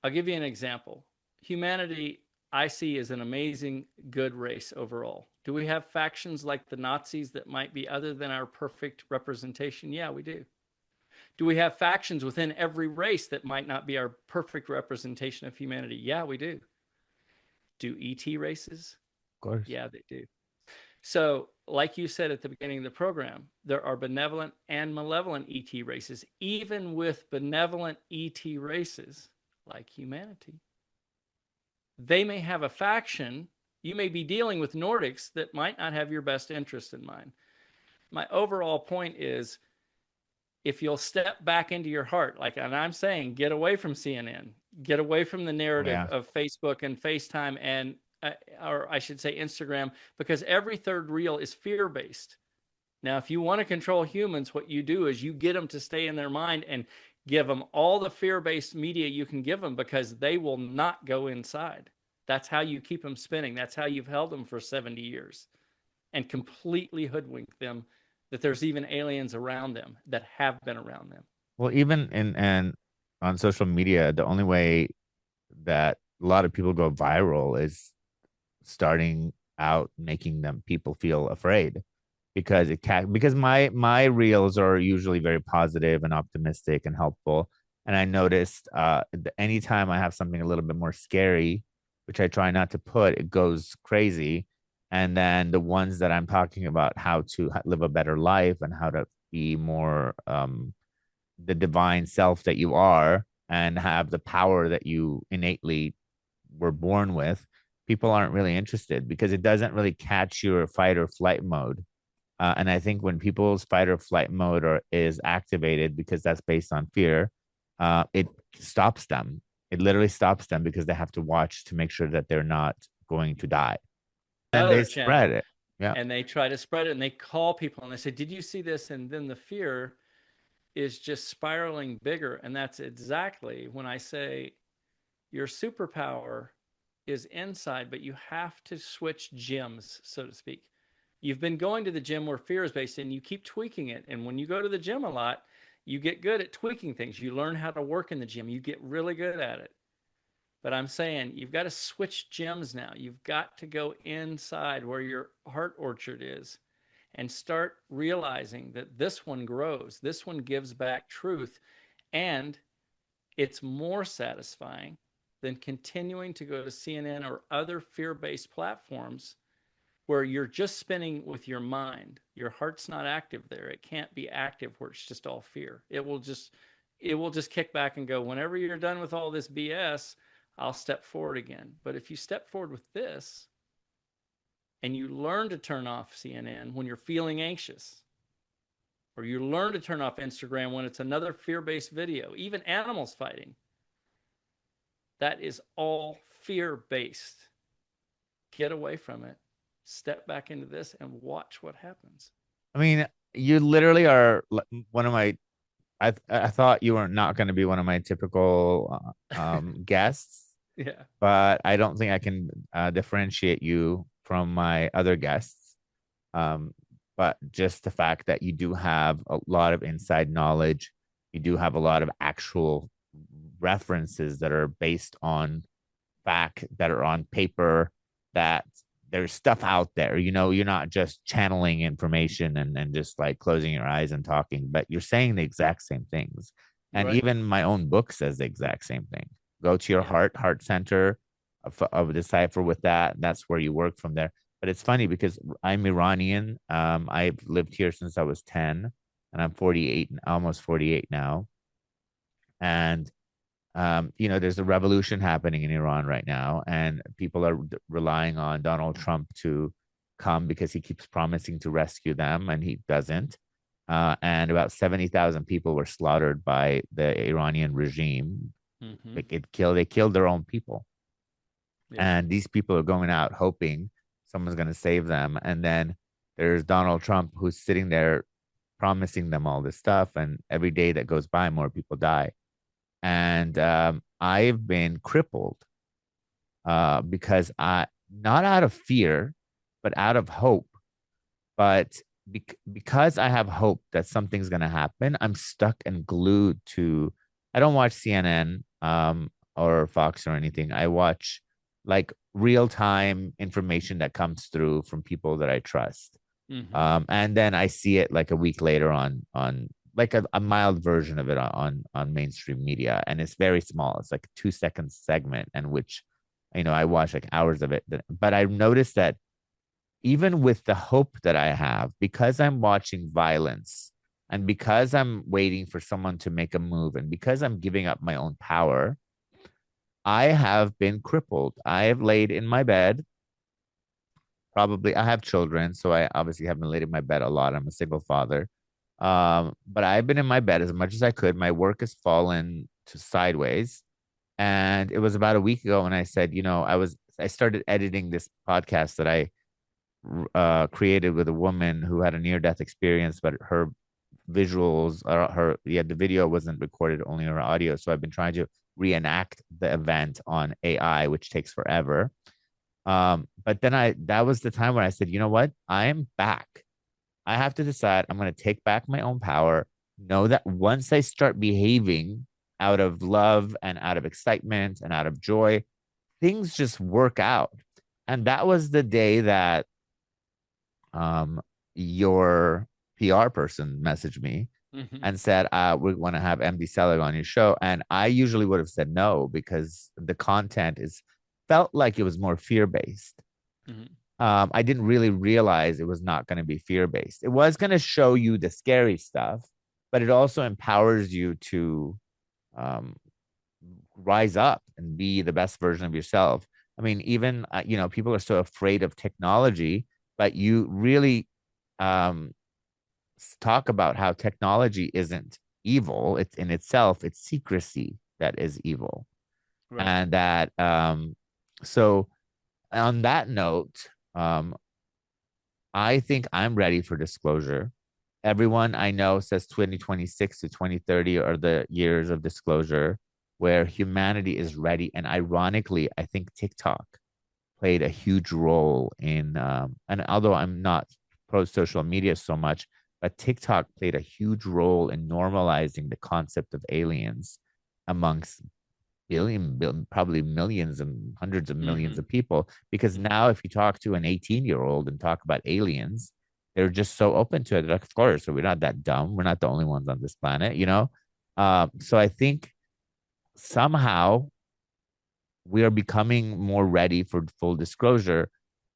I'll give you an example. Humanity, I see, is an amazing, good race overall. Do we have factions like the Nazis that might be other than our perfect representation? Yeah, we do. Do we have factions within every race that might not be our perfect representation of humanity? Yeah, we do. Do ET races? Of course. Yeah, they do. So, like you said at the beginning of the program, there are benevolent and malevolent ET races. Even with benevolent ET races like humanity, they may have a faction. You may be dealing with Nordics that might not have your best interest in mind. My overall point is, if you'll step back into your heart, like, and I'm saying, get away from CNN, get away from the Oh, narrative yeah. of Facebook and FaceTime and, or I should say Instagram, because every third reel is fear based. Now, if you want to control humans, what you do is you get them to stay in their mind and give them all the fear based media you can give them, because they will not go inside. That's how you keep them spinning. That's how you've held them for 70 years and completely hoodwink them that there's even aliens around them that have been around them. Well, even in and on social media, the only way that a lot of people go viral is starting out making them people feel afraid because because my reels are usually very positive and optimistic and helpful. And I noticed anytime I have something a little bit more scary, which I try not to put, it goes crazy. And then the ones that I'm talking about how to live a better life and how to be more the divine self that you are and have the power that you innately were born with, people aren't really interested because it doesn't really catch your fight or flight mode. And I think when people's fight or flight mode is activated because that's based on fear, it stops them. It literally stops them because they have to watch to make sure that they're not going to die. And they Other spread channel, it. Yeah. and they try to spread it, and they call people and they say, "Did you see this?" And then the fear is just spiraling bigger. And that's exactly when I say your superpower is inside, but you have to switch gyms, so to speak. You've been going to the gym where fear is based, and you keep tweaking it. And when you go to the gym a lot, you get good at tweaking things. You learn how to work in the gym, you get really good at it. But I'm saying you've got to switch gyms now. You've got to go inside where your heart orchard is and start realizing that this one grows, this one gives back truth, and it's more satisfying than continuing to go to CNN or other fear based platforms where you're just spinning with your mind. Your heart's not active there. It can't be active where it's just all fear. It will just kick back and go, whenever you're done with all this BS, I'll step forward again. But if you step forward with this and you learn to turn off CNN when you're feeling anxious, or you learn to turn off Instagram when it's another fear-based video, even animals fighting, that is all fear-based. Get away from it. Step back into this and watch what happens. I mean, you literally are one of my I thought you were not going to be one of my typical guests, Yeah. but I don't think I can differentiate you from my other guests. Um, but just the fact that you do have a lot of inside knowledge, you do have a lot of actual references that are based on fact, that are on paper, that there's stuff out there. You know, you're not just channeling information and just like closing your eyes and talking, but you're saying the exact same things. And Right. even my own book says the exact same thing. Go to your Yeah. heart center of decipher with that. That's where you work from there. But it's funny because I'm Iranian. I've lived here since I was 10 and I'm 48, almost 48 now. And you know, there's a revolution happening in Iran right now, and people are relying on Donald Trump to come because he keeps promising to rescue them, and he doesn't. And about 70,000 people were slaughtered by the Iranian regime. Mm-hmm. They killed their own people, Yeah. and these people are going out hoping someone's going to save them, and then there's Donald Trump who's sitting there promising them all this stuff, and every day that goes by, more people die. And I've been crippled because I, not out of fear, but out of hope. But because I have hope that something's going to happen, I'm stuck and glued to. I don't watch CNN or Fox or anything. I watch like real time information that comes through from people that I trust. Mm-hmm. And then I see it like a week later on like a mild version of it on mainstream media, and it's very small. It's like a 2 second segment, and which, you know, I watch like hours of it. But I've noticed that even with the hope that I have, because I'm watching violence and because I'm waiting for someone to make a move and because I'm giving up my own power, I have been crippled. I have laid in my bed. Probably, I have children, so I obviously have been laid in my bed a lot. I'm a single father. But I've been in my bed as much as I could. My work has fallen to sideways. And it was about a week ago when I said, I started editing this podcast that I created with a woman who had a near death experience, but her visuals or the video wasn't recorded, only her audio. So I've been trying to reenact the event on AI, which takes forever. But then that was the time when I said, you know what? I am back. I have to decide I'm going to take back my own power. Know that once I start behaving out of love and out of excitement and out of joy, things just work out. And that was the day that um, your PR person messaged me Hmm. and said, we want to have MD Selig on your show. And I usually would have said no because the content is felt like it was more fear based. Hmm. I didn't really realize it was not going to be fear based. It was going to show you the scary stuff, but it also empowers you to um, rise up and be the best version of yourself. I mean, even people are so afraid of technology, but you really um, talk about how technology isn't evil. It's in itself, it's secrecy that is evil, Right. and that so on that note, I think I'm ready for disclosure. Everyone I know says 2026 to 2030 are the years of disclosure where humanity is ready. And ironically, I think TikTok played a huge role in, and although I'm not pro social media so much, but TikTok played a huge role in normalizing the concept of aliens amongst probably millions and hundreds of millions Hmm. of people. Because Hmm. now, if you talk to an 18-year-old and talk about aliens, they're just so open to it. Like, of course, so we're not that dumb. We're not the only ones on this planet. So I think somehow we are becoming more ready for full disclosure.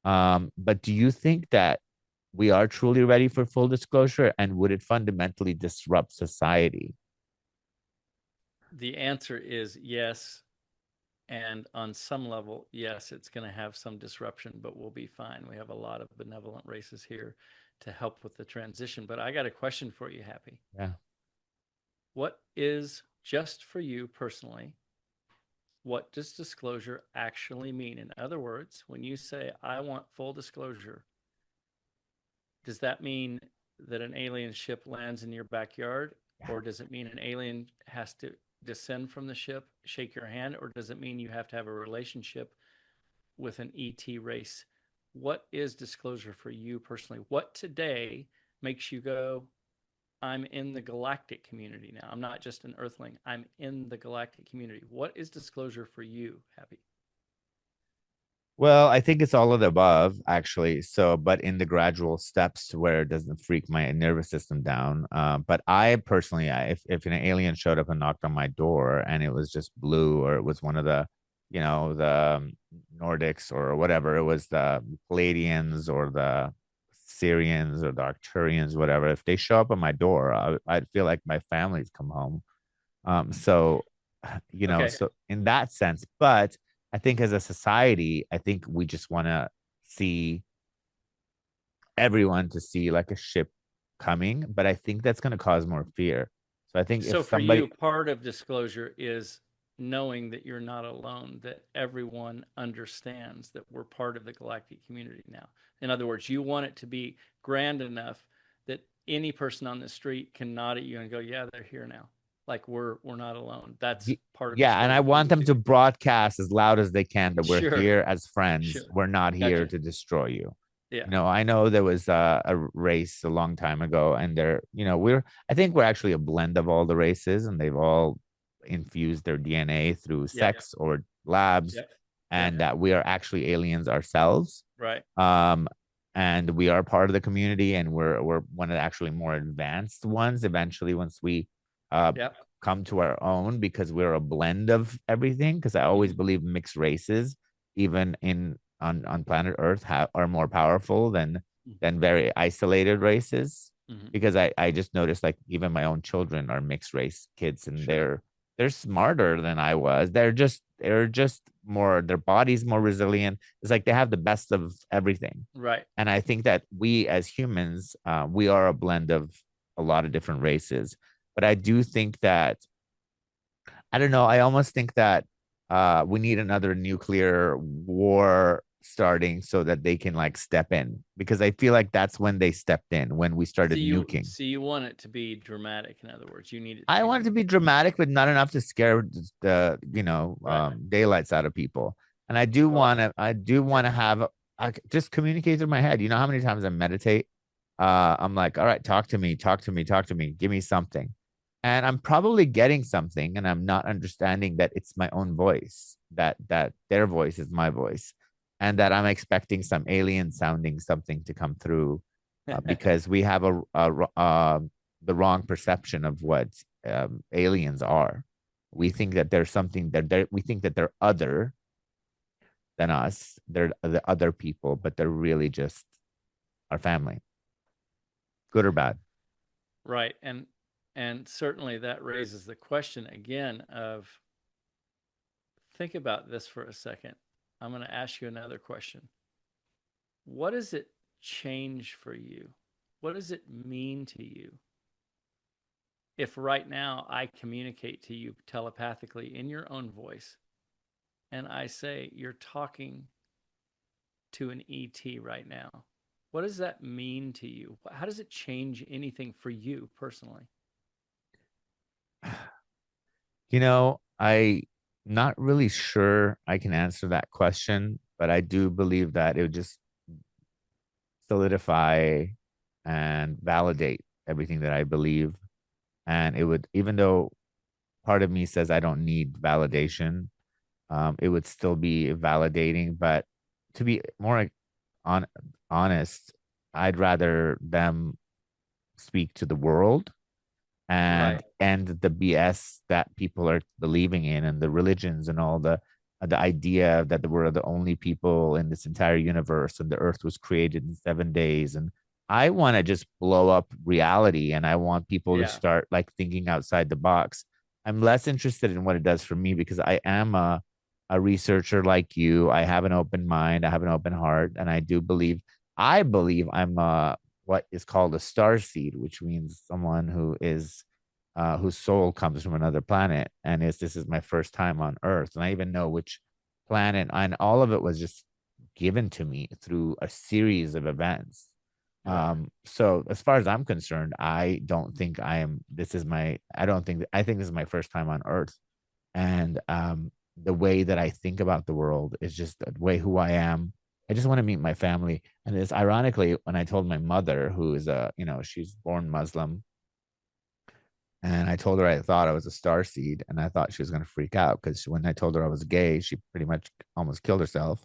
But do you think that we are truly ready for full disclosure, and would it fundamentally disrupt society? The answer is yes. And on some level, yes, it's going to have some disruption, but we'll be fine. We have a lot of benevolent races here to help with the transition. But I got a question for you, Happy. Yeah. What is, just for you personally, what does disclosure actually mean? In other words, when you say, I want full disclosure, does that mean that an alien ship lands in your backyard? Or does it mean an alien has to descend from the ship, shake your hand? Or does it mean you have to have a relationship with an ET race? What is disclosure for you personally? What today makes you go, I'm in the galactic community now? I'm not just an earthling, I'm in the galactic community. What is disclosure for you, Happy? Well, I think it's all of the above, actually. So, but in the gradual steps to where it doesn't freak my nervous system down. But I personally, if an alien showed up and knocked on my door and it was just blue, or it was one of the Nordics or whatever, it was the Palladians or the Syrians or the Arcturians, whatever. If they show up on my door, I'd feel like my family's come home. So, Okay. so in that sense, but I think as a society, I think we just want to see everyone to see like a ship coming, but I think that's going to cause more fear. So I think if So for you, somebody, part of disclosure is knowing that you're not alone, that everyone understands that we're part of the galactic community now. In other words, you want it to be grand enough that any person on the street can nod at you and go, "Yeah, they're here now." Like we're not alone. That's part of yeah, and I disclosure for want you them too. to broadcast as loud as they can that we're Sure, here as friends. sure. We're not here Gotcha. to destroy you. Yeah. I know there was a race a long time ago, and I think we're actually a blend of all the races, and they've all infused their DNA through Yep. sex or labs, Yep. Yep. and that we are actually aliens ourselves. Right. Um, and we are part of the community, and we're one of the actually more advanced ones eventually once we uh Yep. come to our own, because we're a blend of everything. Because I always Hmm. believe mixed races, even in on planet Earth are more powerful than very isolated races. Mm-hmm. Because I just noticed like even my own children are mixed race kids, and Sure. they're smarter than I was. They're just more, their body's more resilient. It's like they have the best of everything. Right. And I think that we as humans, we are a blend of a lot of different races. But I do think that, I don't know, I almost think that we need another nuclear war starting so that they can like step in, because I feel like that's when they stepped in, when we started nuking. So you want it to be dramatic. In other words, you need it to I be want it to be dramatic, but not enough to scare right. daylights out of people. And Well, I do want to have, I just communicate through my head. You know how many times I meditate? I'm like, all right, talk to me, talk to me, talk to me, give me something. And I'm probably getting something, and I'm not understanding that it's my own voice, that their voice is my voice, and that I'm expecting some alien sounding something to come through, because we have the wrong perception of what aliens are. We think that there's something that we think that they're other than us. They're the other people, but they're really just our family, good or bad. right. And certainly that raises the question again of think about this for a second. I'm going to ask you another question. What does it change for you? What does it mean to you if right now I communicate to you telepathically in your own voice and I say you're talking to an ET right now? What does that mean to you? How does it change anything for you personally? I not really sure I can answer that question, but I do believe that it would just solidify and validate everything that I believe. And it would, even though part of me says I don't need validation, it would still be validating. But to be more on honest, I'd rather them speak to the world and Right. end the BS that people are believing in, and the religions and all the idea that we're the only people in this entire universe and the earth was created in 7 days. And I want to just blow up reality, and I want people to Yeah. start like thinking outside the box. I'm less interested in what it does for me, because I am a researcher like you. I have an open mind, I have an open heart, and I believe I'm what is called a star seed, which means someone who is whose soul comes from another planet. And this is my first time on Earth, and I even know which planet, and all of it was just given to me through a series of events. Right. So as far as I'm concerned, I don't think I am. This is my. I don't think. I think this is my first time on Earth, and the way that I think about the world is just the way who I am. I just want to meet my family. And it's ironically, when I told my mother, who is she's born Muslim, and I told her I thought I was a star seed, and I thought she was going to freak out, because when I told her I was gay, she pretty much almost killed herself.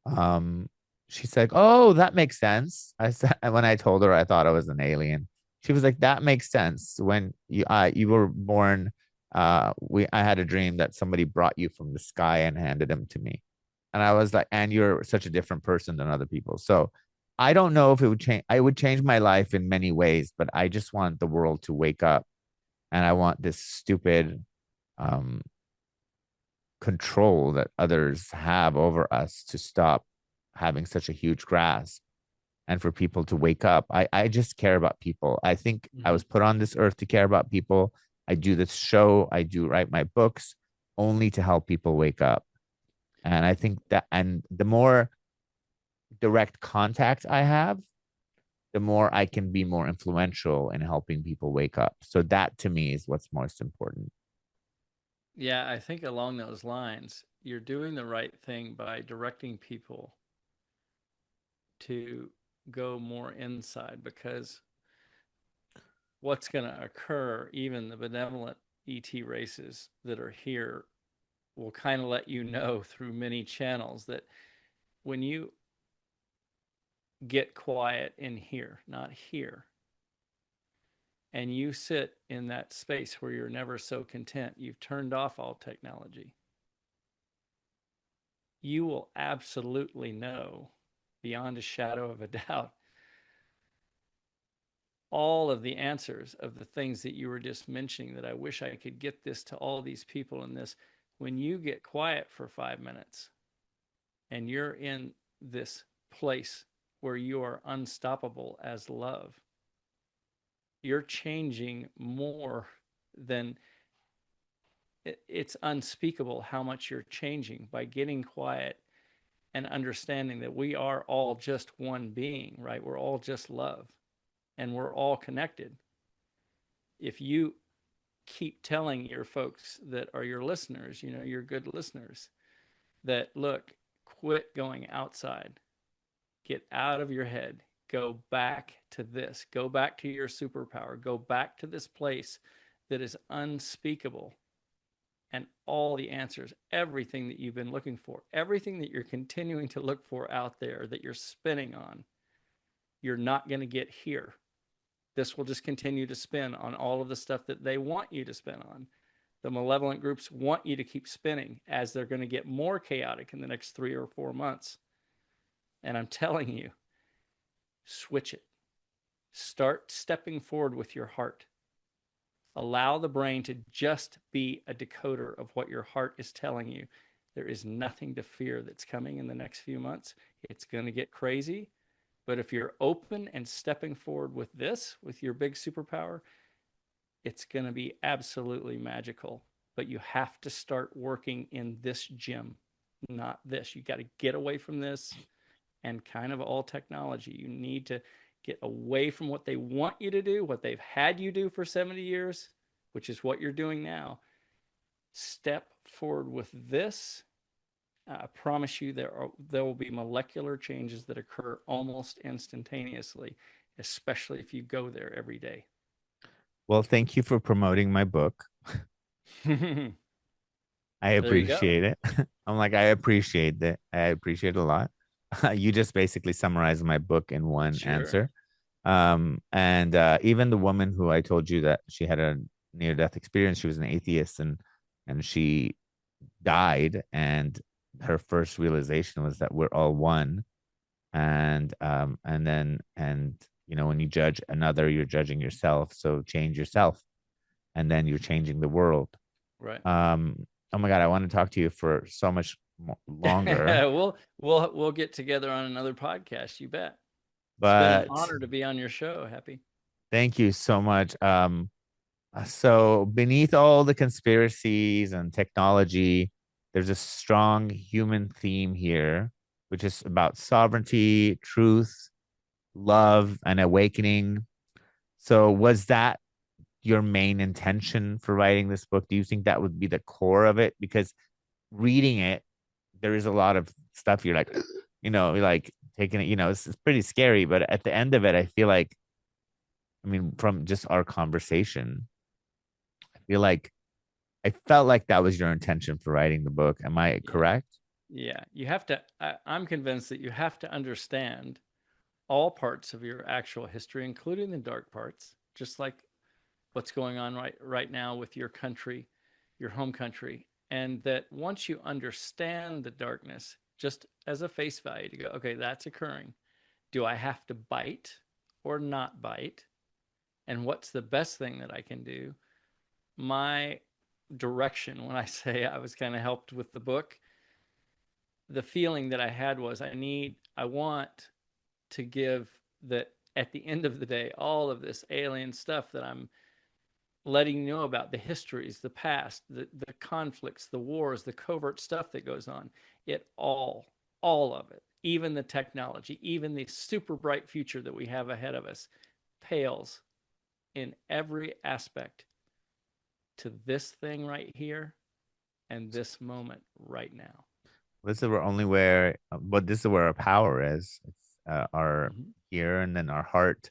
Um, she said, "Oh, that makes sense." I said, and when I told her I thought I was an alien, she was like, "That makes sense. When you were born, I had a dream that somebody brought you from the sky and handed him to me." And I was like, "And you're such a different person than other people." So I don't know if it would change. I would change my life in many ways, but I just want the world to wake up, and I want this stupid um, control that others have over us to stop having such a huge grasp, and for people to wake up. I just care about people. I think I Mm-hmm. was put on this earth to care about people. I do this show, I do write my books only to help people wake up. And I think that, and the more direct contact I have, the more I can be more influential in helping people wake up. So that to me is what's most important. Yeah, I think along those lines, you're doing the right thing by directing people to go more inside because what's going to occur, even the benevolent ET races that are here, will kind of let you know through many channels that when you get quiet in here, not here, and you sit in that space where you're never so content, you've turned off all technology. you will absolutely know beyond a shadow of a doubt all of the answers of the things that you were just mentioning, that I wish I could get this to all these people in this. When you get quiet for 5 minutes and you're in this place where you are unstoppable as love, you're changing more than it's unspeakable how much you're changing by getting quiet and understanding that we are all just one being, right? We're all just love and we're all connected. If you keep telling your folks that are your listeners, your good listeners, that look, quit going outside, get out of your head, go back to this, go back to your superpower, go back to this place that is unspeakable, and all the answers, everything that you've been looking for, everything that you're continuing to look for out there that you're spinning on, you're not going to get here. This will just continue to spin on all of the stuff that they want you to spin on. The malevolent groups want you to keep spinning, as they're going to get more chaotic in the next 3 or 4 months. And I'm telling you, switch it. Start stepping forward with your heart. Allow the brain to just be a decoder of what your heart is telling you. There is nothing to fear that's coming in the next few months. It's going to get crazy. But if you're open and stepping forward with this, with your big superpower, it's going to be absolutely magical. But you have to start working in this gym, not this. You got to get away from this and kind of all technology. You need to get away from what they want you to do, what they've had you do for 70 years, which is what you're doing now. Step forward with this. I promise you there will be molecular changes that occur almost instantaneously, especially if you go there every day. Well, thank you for promoting my book. There I you go. appreciate it. I'm like, I appreciate that. I appreciate it a lot. You just basically summarized my book in one Sure. answer. And even the woman who I told you that she had a near death experience, she was an atheist, and she died, and her first realization was that we're all one. And when you judge another, you're judging yourself. So change yourself, and then you're changing the world. Right. Oh my God, I want to talk to you for so much longer, We'll get together on another podcast, you bet. It's been an but honor to be on your show, Happy. thank you so much. So beneath all the conspiracies and technology, there's a strong human theme here, which is about sovereignty, truth, love, and awakening. So was that your main intention for writing this book? Do you think that would be the core of it? Because reading it, there is a lot of stuff you're like, you're like taking it, it's pretty scary. But at the end of it, I feel like, I mean, from just our conversation, I feel like I felt like that was your intention for writing the book. Am I Yeah. correct? Yeah. You have to, I'm convinced that you have to understand all parts of your actual history, including the dark parts, just like what's going on right now with your country, your home country. And that once you understand the darkness, just as a face value, to go, okay, that's occurring. Do I have to bite or not bite? And what's the best thing that I can do? My direction, when I say I was kind of helped with the book, the feeling that I had was I want to give that at the end of the day, all of this alien stuff that I'm letting you know about, the histories, the past, the conflicts, the wars, the covert stuff that goes on, it all of it, even the technology, even the super bright future that we have ahead of us, pales in every aspect to this thing right here and this moment right now. This is where only where, but this is where our power is. It's our Mm-hmm. here, and then our heart,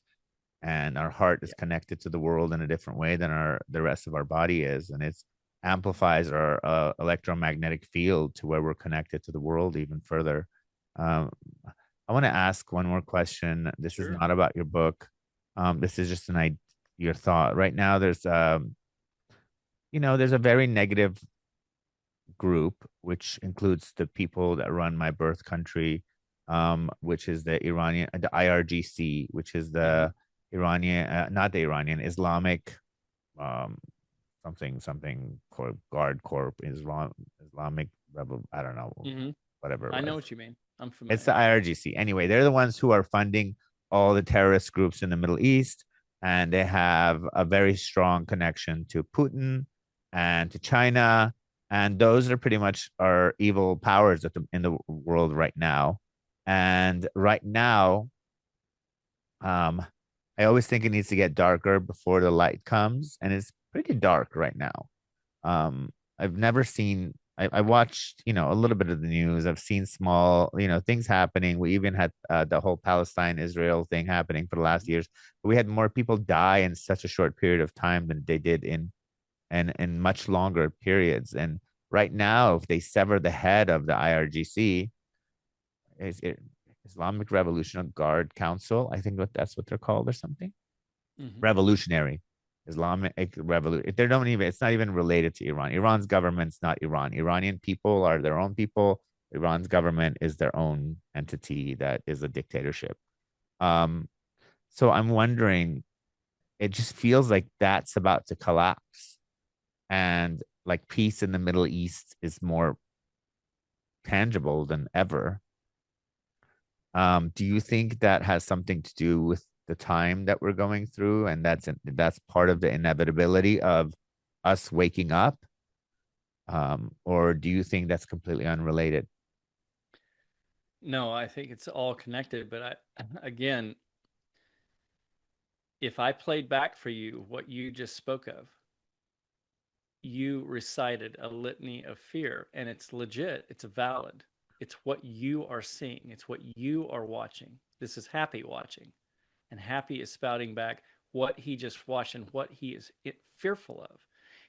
and our heart is Yeah, connected to the world in a different way than the rest of our body is, and it's amplifies our electromagnetic field to where we're connected to the world even further. Um, I want to ask one more question. This is sure. not about your book. This is just your thought right now. There's there's a very negative group, which includes the people that run my birth country, which is the Iranian, the IRGC, which is Hmm. the Iranian, not the Iranian, Islamic, um, something Corp, Guard Corp, Islamic Rebel, I don't know, Hmm. whatever it I know was. what you mean. I'm It's the familiar. IRGC. Anyway, they're the ones who are funding all the terrorist groups in the Middle East, and they have a very strong connection to Putin and to China. And those are pretty much our evil powers in the world right now. And right now, um, I always think it needs to get darker before the light comes, and it's pretty dark right now. I've never seen. I watched, a little bit of the news. I've seen small, things happening. We even had the whole Palestine-Israel thing happening for the last years. But we had more people die in such a short period of time than they did in much longer periods. And right now, if they sever the head of the IRGC, is it Islamic Revolutionary Guard Council? I think that's what they're called or something. Hmm. Revolutionary Islamic revolution. They don't even. It's not even related to Iran. Iran's government's not Iran. Iranian people are their own people. Iran's government is their own entity that is a dictatorship. Um, so I'm wondering. It just feels like that's about to collapse, and like peace in the Middle East is more tangible than ever. Do you think that has something to do with the time that we're going through, and that's part of the inevitability of us waking up, or do you think that's completely unrelated? No, I think it's all connected. But again, if I played back for you what you just spoke of, you recited a litany of fear, and it's legit, it's valid. It's what you are seeing, it's what you are watching. This is Happy watching, and Happy is spouting back what he just watched and what he is fearful of.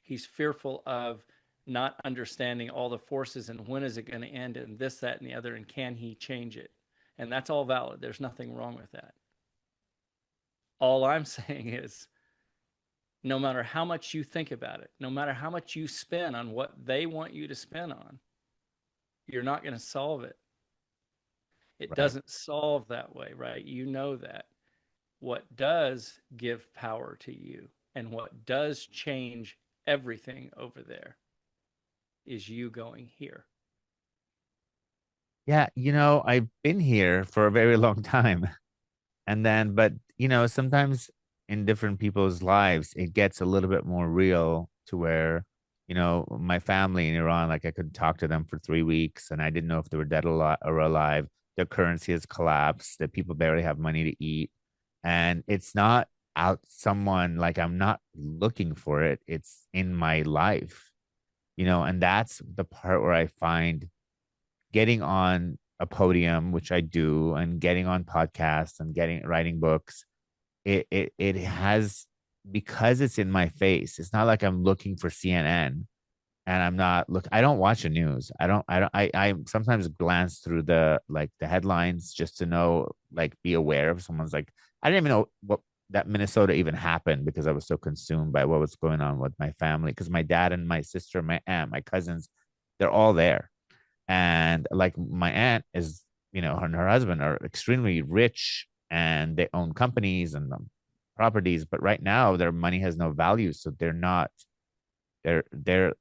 He's fearful of not understanding all the forces and when is it going to end and this, that, and the other, and can he change it? And that's all valid. There's nothing wrong with that. All I'm saying is no matter how much you think about it, no matter how much you spend on what they want you to spend on, you're not going to solve it. It Right. doesn't solve that way, right? You know that. What does give power to you and what does change everything over there is you going here. Yeah, I've been here for a very long time. And then, but sometimes in different people's lives, it gets a little bit more real to where, my family in Iran, like I could talk to them for 3 weeks and I didn't know if they were dead or alive. Their currency has collapsed, that people barely have money to eat. And it's not out someone like I'm not looking for it. It's in my life, and that's the part where I find getting on a podium, which I do, and getting on podcasts and getting writing books, it has, because it's in my face. It's not like I'm looking for CNN, and I'm not look. I don't watch the news. I sometimes glance through the headlines just to know, like, be aware of someone's, like, I didn't even know what that Minnesota even happened because I was so consumed by what was going on with my family, because my dad and my sister, my aunt, my cousins, they're all there. And like my aunt is, her and her husband are extremely rich and they own companies and properties, but right now their money has no value. So they're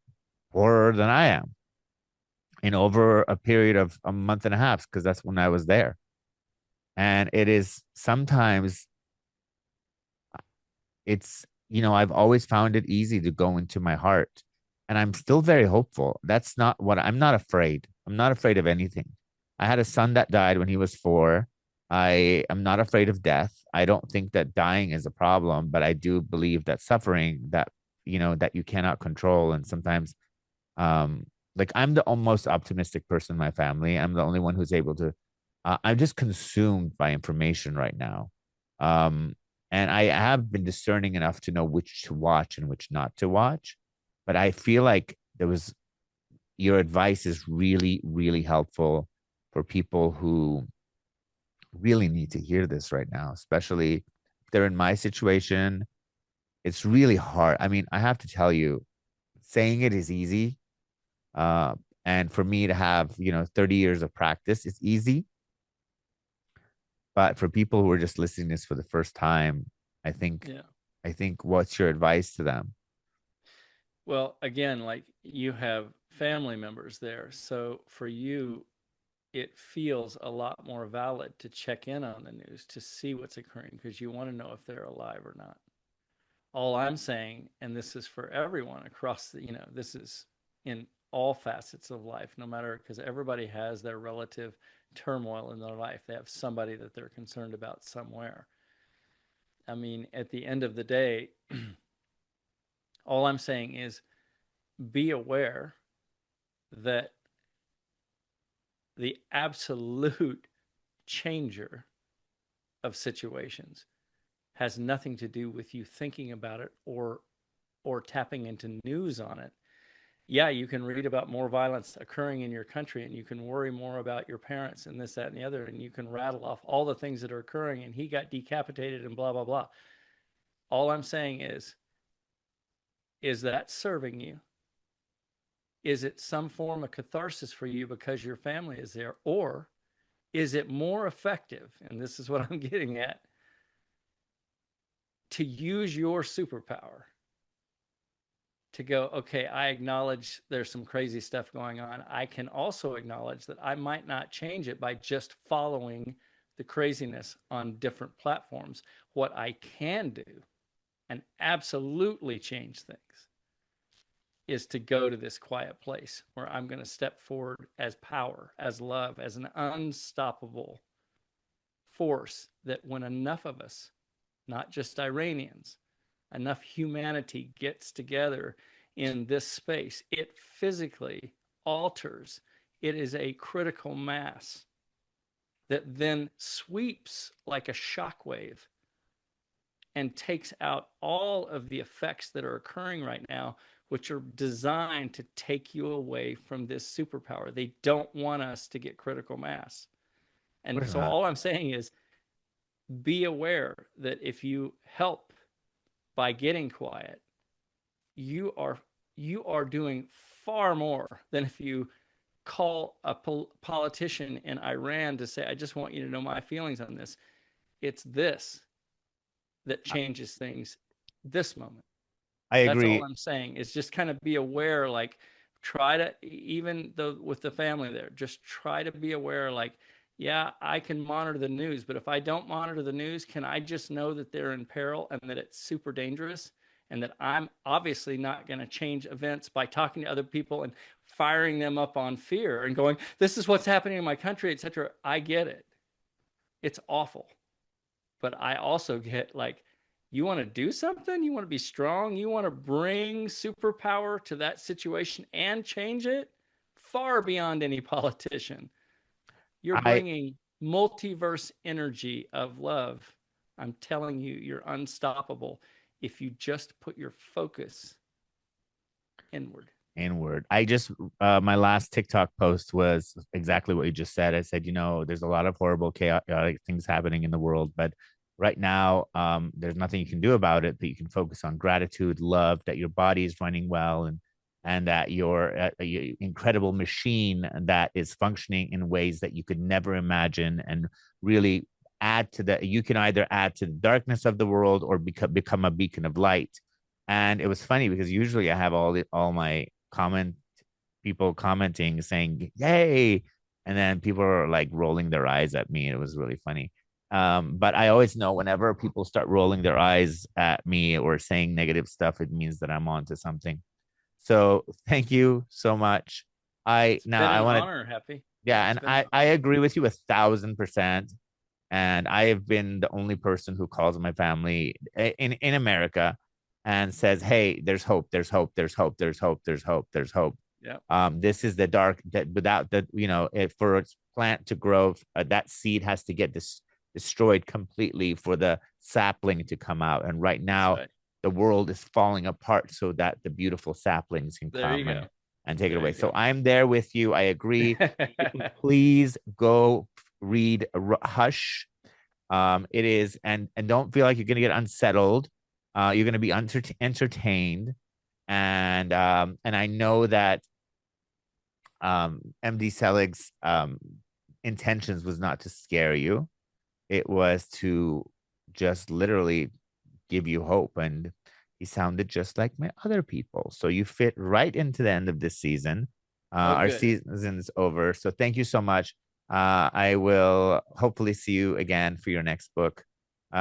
poorer than I am in over a period of a month and a half, because that's when I was there. And it is sometimes it's, I've always found it easy to go into my heart, and I'm still very hopeful. That's not what I'm not afraid. I'm not afraid of anything. I had a son that died when he was 4. I am not afraid of death. I don't think that dying is a problem, but I do believe that suffering, that you cannot control. And sometimes, um, like, I'm the most optimistic person in my family. I'm the only one who's able to, I'm just consumed by information right now. Um, and I have been discerning enough to know which to watch and which not to watch. But I feel like your advice is really, really helpful for people who really need to hear this right now, especially if they're in my situation. It's really hard. I mean, I have to tell you, saying it is easy, Uh, and for me to have, 30 years of practice, it's easy. But for people who are just listening to this for the first time, I think, Yeah. I think what's your advice to them? Well, again, like you have family members there. So for you, it feels a lot more valid to check in on the news to see what's occurring because you want to know if they're alive or not. All I'm saying, and this is for everyone across this is in all facets of life, no matter, because everybody has their relative turmoil in their life. They have somebody that they're concerned about somewhere. I mean, at the end of the day, all I'm saying is be aware that the absolute changer of situations has nothing to do with you thinking about it or tapping into news on it. Yeah, you can read about more violence occurring in your country and you can worry more about your parents and this, that, and the other, and you can rattle off all the things that are occurring and he got decapitated and blah, blah, blah. All I'm saying is that serving you? Is it some form of catharsis for you because your family is there? Or is it more effective? And this is what I'm getting at, to use your superpower to go, okay, I acknowledge there's some crazy stuff going on. I can also acknowledge that I might not change it by just following the craziness on different platforms. What I can do and absolutely change things is to go to this quiet place where I'm going to step forward as power, as love, as an unstoppable force that when enough of us, not just Iranians, enough humanity gets together in this space, it physically alters. It is a critical mass that then sweeps like a shockwave and takes out all of the effects that are occurring right now, which are designed to take you away from this superpower. They don't want us to get critical mass. What And is so that? all I'm saying is be aware that if you help by getting quiet, you are you are doing far more than if you call a politician in Iran to say, I just want you to know my feelings on this. It's this that changes things this moment. I That's all agree. I'm saying is just kind of be aware, like try to, even though with the family there, just try to be aware, like, yeah, I can monitor the news, but if I don't monitor the news, can I just know that they're in peril and that it's super dangerous and that I'm obviously not going to change events by talking to other people and firing them up on fear and going, this is what's happening in my country, etc. I get it. It's awful. But I also get like, you want to do something, you want to be strong, you want to bring superpower to that situation and change it far beyond any politician. You're I bringing multiverse energy of love. I'm telling you, you're unstoppable if you just put your focus inward. Inward. I just my last TikTok post was exactly what you just said. I said, there's a lot of horrible, chaotic things happening in the world, but right now, there's nothing you can do about it. But you can focus on gratitude, love, that your body is running well, and that you're a incredible machine that is functioning in ways that you could never imagine, and really add to that. You can either add to the darkness of the world or become a beacon of light. And it was funny because usually I have all my people commenting saying yay, and then people are like rolling their eyes at me. It was really funny. But I always know whenever people start rolling their eyes at me or saying negative stuff, it means that I'm onto something. So thank you so much. I It's now been I an want to, honor, Happy. yeah, It's and been an I honor. agree with you 1,000%. And I have been the only person who calls my family in America and says, "Hey, there's hope. There's hope. There's hope. There's hope. There's hope. There's hope." Yeah, This is the dark that without that, for its plant to grow, that seed has to get destroyed completely for the sapling to come out. And right that's now, right. the world is falling apart so that the beautiful saplings can There you come go. and take it There away. you So go. I'm there with you. I agree. Please go read Hush. It is, and don't feel like you're going to get unsettled. You're going to be entertained, and I know that MD Selig's intentions was not to scare you. It was to just literally give you hope. And he sounded just like my other people. So you fit right into the end of this season. Oh, Our good. season is over. So thank you so much. I will hopefully see you again for your next book.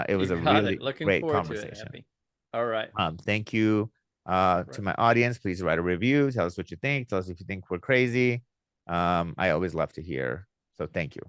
It You was a got it. really Looking great forward to it, conversation. Happy. All right. Thank you to Right. my audience. Please write a review. Tell us what you think. Tell us if you think we're crazy. I always love to hear. So thank you.